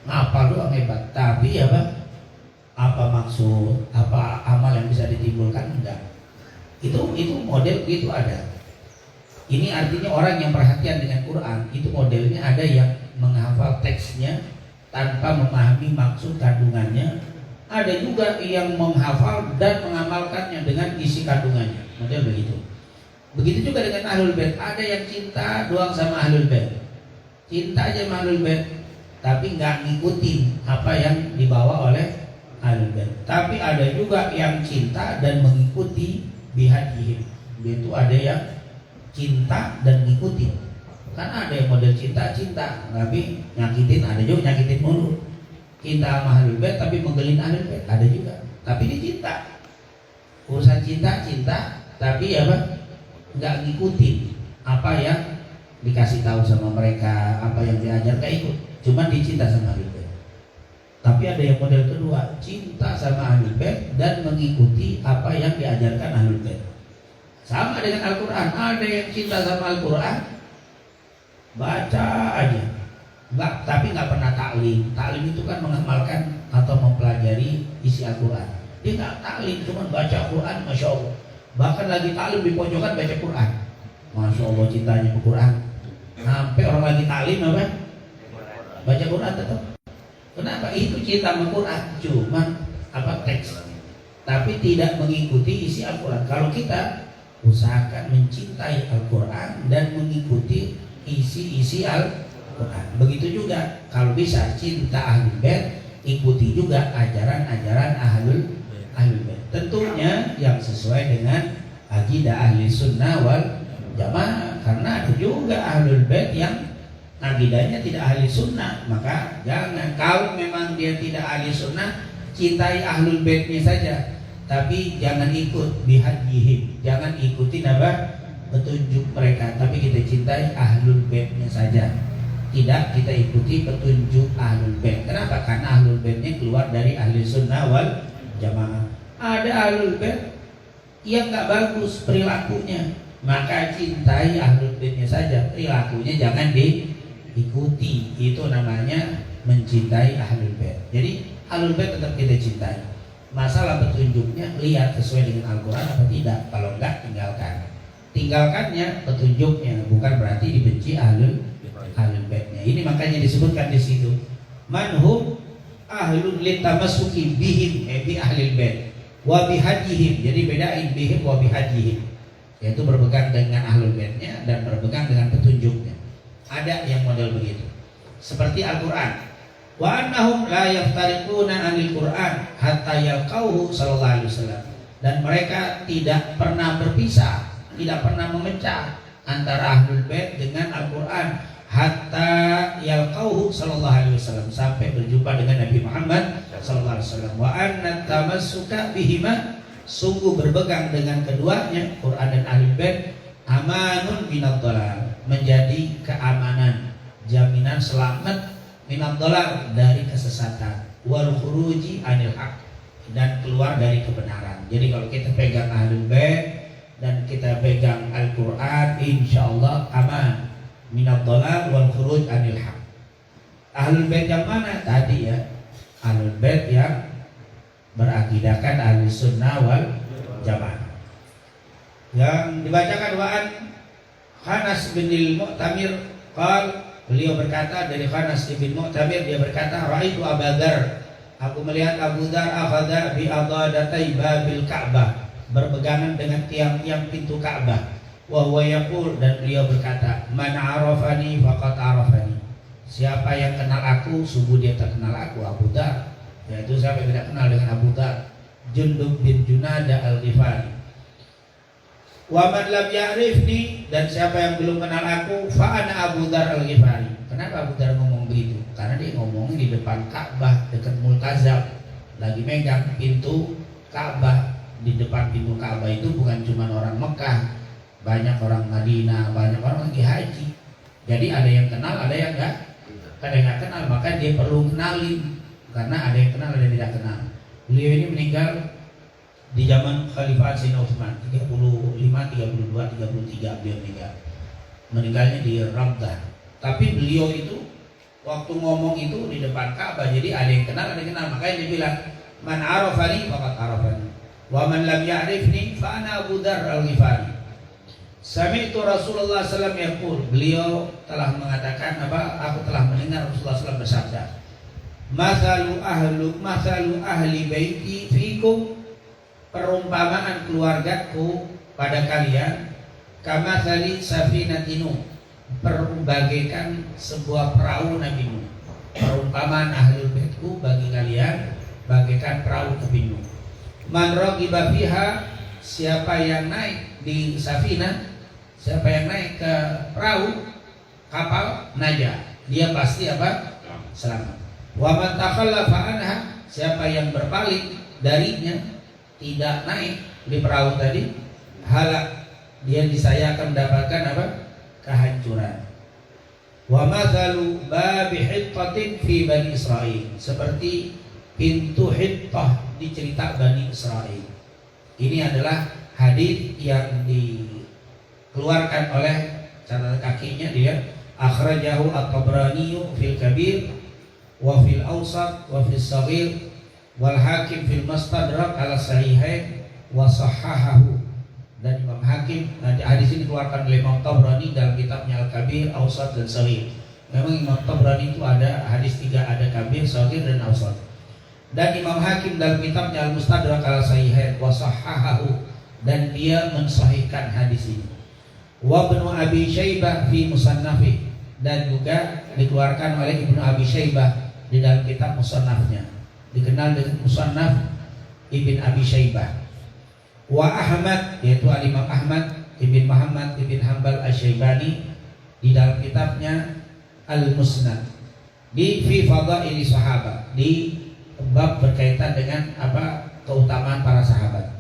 Ngapal doang hebat, tapi apa maksud, apa amal yang bisa ditimbulkan, enggak. Itu model itu ada. Ini artinya orang yang perhatian dengan Quran, itu modelnya ada yang menghafal teksnya tanpa memahami maksud kandungannya, ada juga yang menghafal dan mengamalkannya dengan isi kandungannya, model begitu. Begitu juga dengan Ahlul Bait, ada yang cinta doang sama Ahlul Bait, cinta aja sama Ahlul Bait, tapi nggak ngikutin apa yang dibawa oleh Ahlul Bait. Tapi ada juga yang cinta dan mengikuti bihadihim, itu ada yang cinta dan ngikutin. Kan ada yang model cinta, tapi nyakitin, ada juga nyakitin mulu. Cinta sama Ahlul Bait tapi menggelin Ahlul Bait, ada juga. Tapi ini cinta, urusan cinta, tapi nggak ngikutin apa yang dikasih tahu sama mereka, apa yang diajarkan ikut, cuma dicinta sama Ahlul Bait. Tapi ada yang model kedua, cinta sama Ahlul Bait dan mengikuti apa yang diajarkan Ahlul Bait. Sama dengan Al-Quran, ada yang cinta sama Al-Quran, baca aja, tapi nggak pernah taklim. Taklim itu kan mengamalkan atau mempelajari isi Al-Quran. Dia nggak taklim, cuma baca Quran, masya Allah. Bahkan lagi taklim di pojokan baca Quran. Masya Allah cintanya ke Quran. Sampai orang lagi taklim apa? Baca Quran tetap. Kenapa? Itu cinta sama Quran. Cuman apa teks, tapi tidak mengikuti isi Al-Quran. Kalau kita usahakan mencintai Al-Quran dan mengikuti isi-isi Al-Quran. Begitu juga kalau bisa cinta Ahlul Bait, ikuti juga ajaran-ajaran Ahlul Bait. Tentunya yang sesuai dengan akidah Ahli Sunnah wal Jamaah. Karena ada juga Ahlul Bait yang akidahnya tidak Ahli Sunnah. Maka jangan, kalau memang dia tidak Ahli Sunnah, cintai Ahlul Baitnya saja, tapi jangan ikut bihadihim, jangan ikuti petunjuk mereka, tapi kita cintai Ahlul Baitnya saja, tidak kita ikuti petunjuk Ahlul Bait. Kenapa? Karena Ahlul Baitnya keluar dari Ahli Sunnah wal Jamaah. Ada Ahlul Bait yang nggak bagus perilakunya, maka cintai Ahlul Baitnya saja, perilakunya jangan diikuti. Itu namanya mencintai Ahlul Bait. Jadi Ahlul Bait tetap kita cintai. Masalah petunjuknya, lihat sesuai dengan Al-Quran apa tidak. Kalau enggak, tinggalkan. Tinggalkannya petunjuknya, bukan berarti dibenci Ahlul Baitnya. Ini makanya disebutkan di situ. Manhum ahlul litamasuki bihim, bi Ahlul Bait, wa bihadihim. Jadi bedain bihim wa bihadihim, yaitu berpegang dengan Ahlul Baitnya dan berpegang dengan petunjuknya. Ada yang model begitu. Seperti Al-Quran. Wa annahum la yaftariquna 'anil Qur'an hatta yalqauhu sallallahu alaihi wasallam. Dan mereka tidak pernah berpisah, tidak pernah memecah antara Ahlul Bait dengan Al-Qur'an hatta yalqauhu sallallahu alaihi wasallam, sampai berjumpa dengan Nabi Muhammad sallallahu alaihi wasallam. Wa anna tamassuka bihima, sungguh berpegang dengan keduanya, Quran dan Ahlul Bait, amanun minad dhalal, menjadi keamanan, jaminan selamat minad dhalal, dari kesesatan, wal khuruji anil haq, dan keluar dari kebenaran. Jadi kalau kita pegang Ahlul Bait dan kita pegang Al-Quran, insyaallah aman minad dhalal wal khuruj anil haq. Ahlul Bait yang mana? Tadi ya, Ahlul Bait yang berakidahkan Ahli Sunnah wal Jamaah. Yang dibacakan wa'an Khanas bin Mu'tamir qal, beliau berkata dari Khanas bin Mu'tamir, dia berkata, ra'aitu Abu Dzar, aku melihat Abu Dzar akhadha bi adadatai babil Ka'bah, berpegangan dengan tiang-tiang pintu Ka'bah. Wa huwa yaqul, dan beliau berkata, man arafani faqad arafani, siapa yang kenal aku, sungguh dia terkenal aku. Abu Dzar, yaitu siapa yang tidak kenal dengan Abu Dzar? Jundub bin Junadah al-Ghifari. Wa man lam ya'rifni, dan siapa yang belum kenal aku, fa ana Abu Dzar al-Ghifari. Kenapa Abu Dzar ngomong begitu? Karena dia ngomong di depan Ka'bah, dekat Multazam, lagi megang pintu Ka'bah. Di depan pintu Ka'bah itu bukan cuma orang Mekah, banyak orang Madinah, banyak orang lagi haji. Jadi ada yang kenal, ada yang enggak kenal, maka dia perlu kenalin, karena ada yang kenal, ada yang tidak kenal. Beliau ini meninggal di zaman Khalifah Sayyidina Utsman 35, 32, 33 beliau meninggal. Meninggalnya di Rabdah. Tapi beliau itu waktu ngomong itu di depan Ka'bah, jadi ada yang kenal, ada yang kenal. Makanya dia bilang, man arafani faqad arafani, wa man lam ya'rifni fa ana Abu Dzar al-Ghifari. Sami'tu Rasulullah sallallahu alaihi wasallam yaqul, beliau telah mengatakan aku telah mendengar Rasulullah SAW bersabda, Mathalu ahli baiti fikum, perumpamaan keluargaku pada kalian, kamathali safinatinu, bagaikan sebuah perahu Nabi Nuh. Perumpamaan Ahlul Baitku bagi kalian bagaikan perahu Nabi Nuh. Man ragiba fiha, siapa yang naik di safinah, siapa yang naik ke perahu kapal najah, dia pasti selamat. Wa man takhallafa anha, siapa yang berpaling darinya, tidak naik di perahu tadi, halak, dia saya akan mendapatkan kehancuran. Wa mathalu babi hittatin fi Bani Israil, seperti pintu Hittah di cerita Bani Israil. Ini adalah hadis yang dikeluarkan oleh catatan kakinya dia, akhrajahu at-Tabrani fil Kabir wa fil Awsat wa fil Saghir wal Hakim fil Mustadrak ala Sahihain wa sahhahahu. dan Imam Hakim. Hadis ini dikeluarkan oleh Imam Tabrani dalam kitabnya Al-Kabir, Awsat dan Shaghir. Memang Imam Tabrani itu ada hadis 3, ada Kabir, Shaghir dan Awsat. Dan Imam Hakim dalam kitabnya Al-Mustadrak al-Sahihain wa sahhahahu, dan dia mensahihkan hadis ini. Wa Ibnu Abi Syaibah fi Musannafi, dan juga dikeluarkan oleh Ibnu Abi Syaibah di dalam kitab Musannafnya, dikenal dengan Musannaf Ibn Abi Syaibah. Wa Ahmad, yaitu Al-Imam Ahmad Ibn Muhammad Ibn Hanbal Asy-Syaibani di dalam kitabnya Al-Musnad di fi fadaili sahabat, di bab berkaitan dengan keutamaan para sahabat.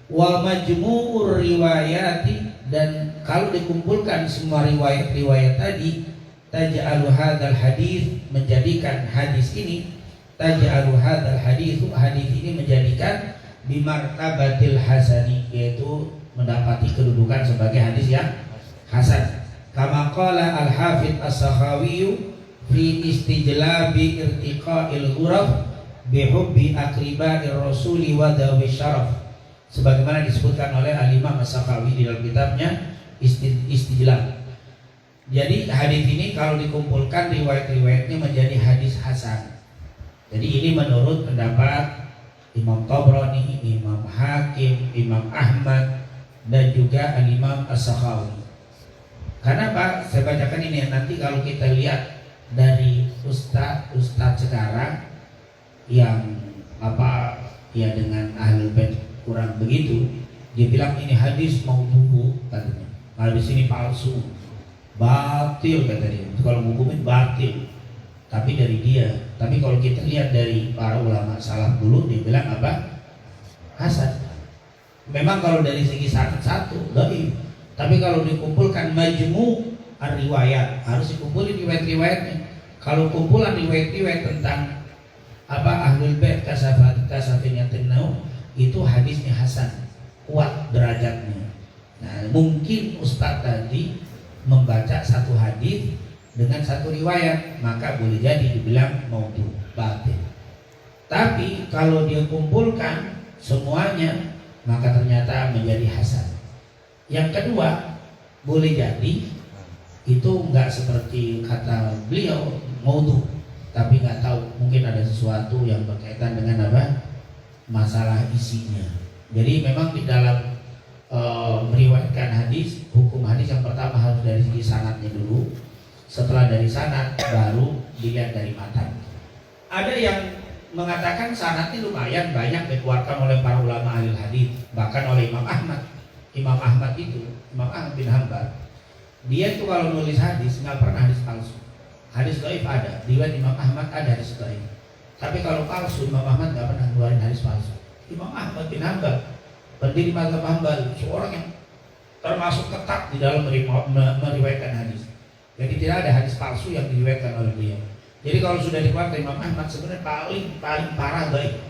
Wa majmu'ur riwayati, dan kalau dikumpulkan semua riwayat-riwayat tadi, taj'alu hadzal hadis, menjadikan hadis ini, taj'alu hadzal hadis ini menjadikan bimartabatil hasani, yaitu mendapati kedudukan sebagai hadis yang hasan. Kama qala al-Hafidz As-Sakhawi fi istijlabi irtiqa'il ghuraf bihubbi akriba'ir rasuli wa dawi syaraf, sebagaimana disebutkan oleh Al-Imam As-Sakhawi di dalam kitabnya Istijlab. Jadi hadis ini kalau dikumpulkan riwayat-riwayatnya menjadi hadis hasan. Jadi ini menurut pendapat Imam Tabrani, Imam Hakim, Imam Ahmad, dan juga Al-Imam As-Sakhawi. Karena Pak, saya bacakan ini nanti kalau kita lihat dari ustadz sekarang yang ya dengan Ahlul Bait kurang begitu, dia bilang ini hadis maudhu katanya. Hadis ini palsu, batil kata dia. Kalau hukumin batil. Tapi dari dia. Tapi kalau kita lihat dari para ulama salaf dulu, dia bilang hasan. Memang kalau dari segi satu dhaif. Tapi kalau dikumpulkan majmu' ar-riwayat, harus dikumpulin riwayat-riwayatnya. Kalau kumpulan riwayat-riwayat tentang Ahlul Bait kasafin yatinau, itu hadisnya hasan, kuat derajatnya. Nah, mungkin ustaz tadi membaca satu hadis dengan satu riwayat, maka boleh jadi dibilang maudhu, batil. Tapi kalau dia kumpulkan semuanya, maka ternyata menjadi hasan. Yang kedua, boleh jadi itu enggak seperti kata beliau maudhu, tapi nggak tahu, mungkin ada sesuatu yang berkaitan dengan masalah isinya. Jadi memang di dalam meriwayatkan hadis, hukum hadis yang pertama harus dari segi sanadnya dulu. Setelah dari sanad baru dilihat dari matan. Ada yang mengatakan sanadnya lumayan banyak dikeluarkan oleh para ulama ahli hadis, bahkan oleh Imam Ahmad. Imam Ahmad bin Hanbal, dia itu kalau nulis hadis nggak pernah hadis palsu. Hadis dhaif ada, riwayat Imam Ahmad ada hadis dhaif. Tapi kalau palsu, Imam Ahmad nggak pernah ngeluarin hadis palsu. Imam Ahmad bin Hanbal, pendiri mazhab Hanbal, seorang yang termasuk ketat di dalam meriwayatkan hadis. Jadi tidak ada hadis palsu yang diriwayatkan oleh beliau. Jadi kalau sudah dikeluarkan Imam Ahmad, sebenarnya paling parah dhaif.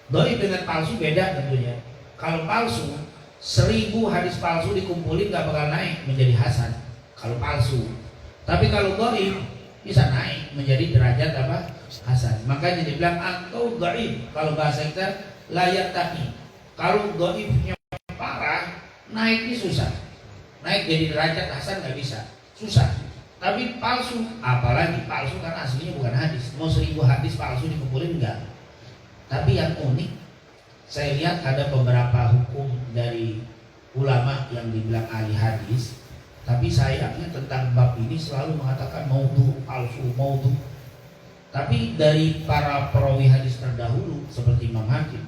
Dhaif dengan palsu beda tentunya. Kalau palsu, 1000 hadis palsu dikumpulin nggak bakal naik menjadi hasan. Kalau palsu. Tapi kalau dhaif bisa naik menjadi derajat hasan. Makanya dibilang atau dhaif. Kalau bahasa kita layak tapi. Kalau dhaifnya parah, naiknya susah. Naik jadi derajat hasan nggak bisa. Susah. Tapi palsu, apalagi palsu karena aslinya bukan hadis. Mau 1000 hadis palsu dikumpulin enggak. Tapi yang unik, saya lihat ada beberapa hukum dari ulama yang dibilang ahli hadis, tapi sayangnya tentang bab ini selalu mengatakan maudhu, palsu, maudhu. Tapi dari para perawi hadis terdahulu seperti Imam Hakim,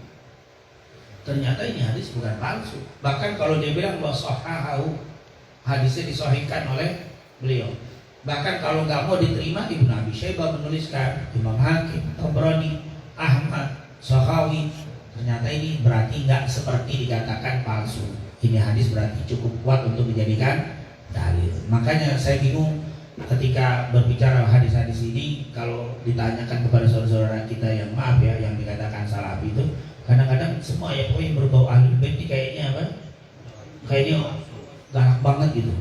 ternyata ini hadis bukan palsu. Bahkan kalau dia bilang bahwa sahhahu, hadisnya disahihkan oleh beliau. Bahkan kalau nggak mau diterima, Ibnu Abi Syaibah menuliskan, Imam Hakim, Tabrani, Ahmad, Sakhawi, ternyata ini berarti nggak seperti dikatakan palsu. Ini hadis berarti cukup kuat untuk dijadikan dalil. Makanya saya bingung ketika berbicara hadis-hadis ini, kalau ditanyakan kepada saudara-saudara kita yang maaf ya, yang dikatakan salafi itu, kadang-kadang semua ya pokoknya berbau ahli bait kayaknya kayaknya galak banget gitu.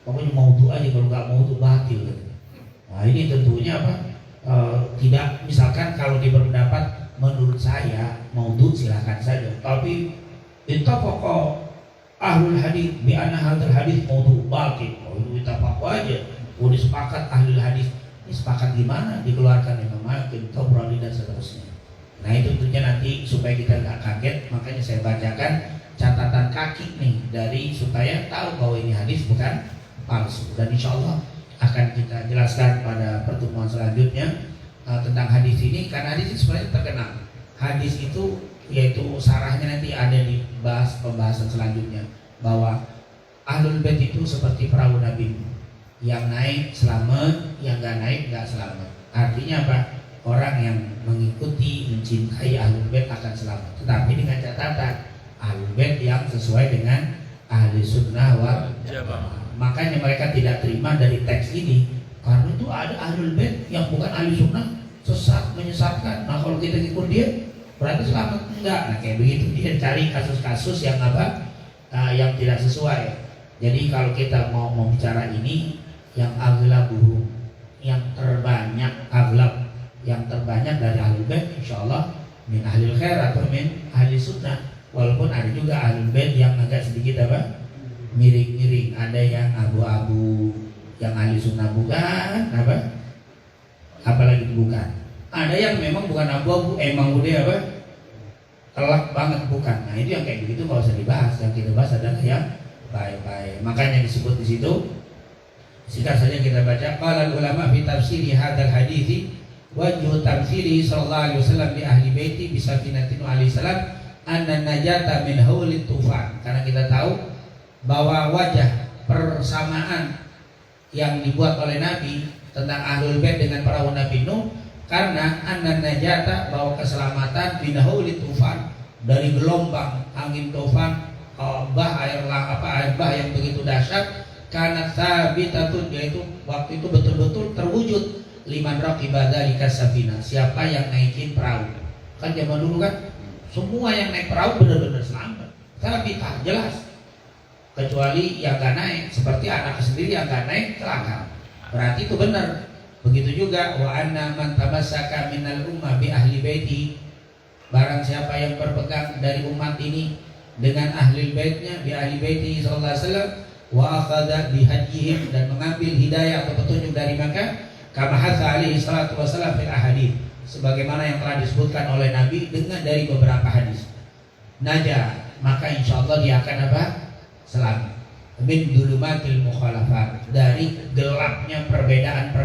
Pokoknya maudhu aja, kalau nggak maudhu batil gitu. Nah ini tentunya tidak, misalkan kalau dia berpendapat menurut saya maudhu silahkan saja, tapi itu pokok ahlul hadis bi anna hadzal hadis maudhu batil. Oh itu kita paku aja. Udah sepakat ahlul hadis. Ini sepakat gimana? Dikeluarkan Imam Malik, Tabrani dan seterusnya. Nah itu tentunya nanti supaya kita nggak kaget, makanya saya bacakan catatan kaki nih dari supaya tahu bahwa ini hadis bukan palsu. Dan insya Allah akan kita jelaskan pada pertemuan selanjutnya tentang hadis ini, karena hadis ini sebenarnya terkenal. Hadis itu yaitu sarahnya nanti ada di pembahasan selanjutnya, bahwa ahlul bait itu seperti perahu Nabi, yang naik selamat, yang nggak naik nggak selamat. Artinya apa? Orang yang mengikuti, mencintai ahlul bait akan selamat, tetapi dengan catatan ahlul bait yang sesuai dengan ahli sunnah wal jamaah. Makanya mereka tidak terima dari teks ini, karena itu ada ahlul bait yang bukan ahli sunnah, sesat, menyesatkan. Nah kalau kita ikut dia berarti selamat. Enggak. Nah kayak begitu, dia cari kasus-kasus yang apa, yang tidak sesuai. Jadi kalau kita mau bicara ini, yang aglabuhu, yang terbanyak, aglab yang terbanyak dari ahlul bait insyaallah min ahlil khair atau min ahli sunnah. Walaupun ada juga ahlul bait yang agak sedikit apa, miring-miring, ada yang abu-abu, yang ahli sunnah bukan, apalagi bukan. Ada yang memang bukan abu-abu, emang udah apa, telak banget bukan. Nah itu yang kayak begitu nggak usah dibahas. Yang kita bahas adalah yang baik-baik. Makanya disebut di situ. Singkat saja kita baca. Qala ulama fi tafsiri hadzal hadits wajhu tafsiri sallallahu alaihi wasallam li ahli baiti bi safinatin alaihi salam anna najata min haulit tufan. Karena kita tahu bahwa wajah persamaan yang dibuat oleh Nabi tentang ahlul bait dengan perahu Nabi Nuh, karena anna najata, bahwa keselamatan min haulit tufan, dari gelombang angin tufan, air bah yang begitu dahsyat, karena sabitatun, yaitu waktu itu betul-betul terwujud liman raqiba dzalika safina, siapa yang naikin perahu. Kan zaman dulu kan semua yang naik perahu benar-benar selamat, sabitah jelas, kecuali yang gak naik, seperti anak sendiri yang gak naik celaka, berarti itu benar. Begitu juga wa anna man tamassaka minal ummah bi ahli baiti, barang siapa yang berpegang dari umat ini dengan ahli baitnya, bi ahli baiti sallallahu alaihi wasallam, wa akhadha bi hadihim, dan mengambil hidayah atau petunjuk dari Makkah, kama hadza alaihi salatu wasallam fil ahadits, sebagaimana yang telah disebutkan oleh Nabi dengan dari beberapa hadis. Naja, maka insyaallah dia akan apa? Selamat. Min dulumatil mukhalafat, dari gelapnya perbedaan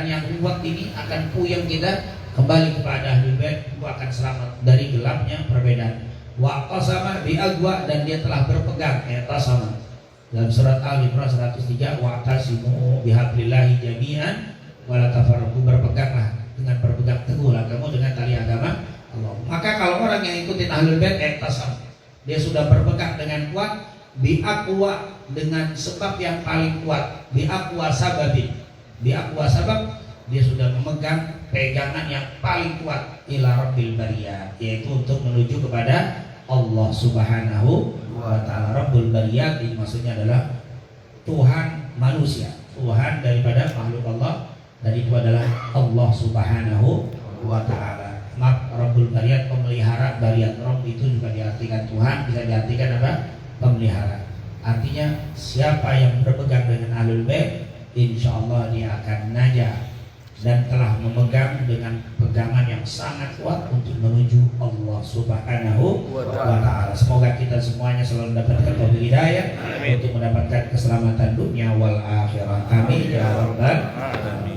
yang kuat ini akan puyeng kita kembali kepada ahlul bait, akan selamat dari gelapnya perbedaan. Wa qasama bi agwa, dan dia telah berpegang, qasama dalam surat Al-Imran 103, wa tasimu bihablillahi jami'an wa la tafarraqu, berpeganglah dengan berpegang teguhlah kamu dengan tali agama Allah. Maka kalau orang yang ikutin ahlul bait, qasam, dia sudah berpegang dengan kuat, bi aqwa, dengan sebab yang paling kuat, bi aqwa sababin, bi aqwa sabab, dia sudah memegang pegangan yang paling kuat, ila rabbil bariyat, yaitu untuk menuju kepada Allah Subhanahu wa ta'ala. Rabbul bariyat ini maksudnya adalah Tuhan manusia, Tuhan daripada makhluk Allah, dan itu adalah Allah Subhanahu wa ta'ala. Rabbul bariyat, pemelihara bariyat. Rabb itu juga diartikan Tuhan, bisa diartikan apa? Pemelihara. Artinya siapa yang berpegang dengan ahlul bait, insyaallah dia akan najah dan telah memegang dengan pegangan yang sangat kuat untuk menuju Allah Subhanahu wa ta'ala. Semoga kita semuanya selalu mendapatkan taufik hidayah untuk mendapatkan keselamatan dunia wal akhirah. Amin ya rabbal alamin.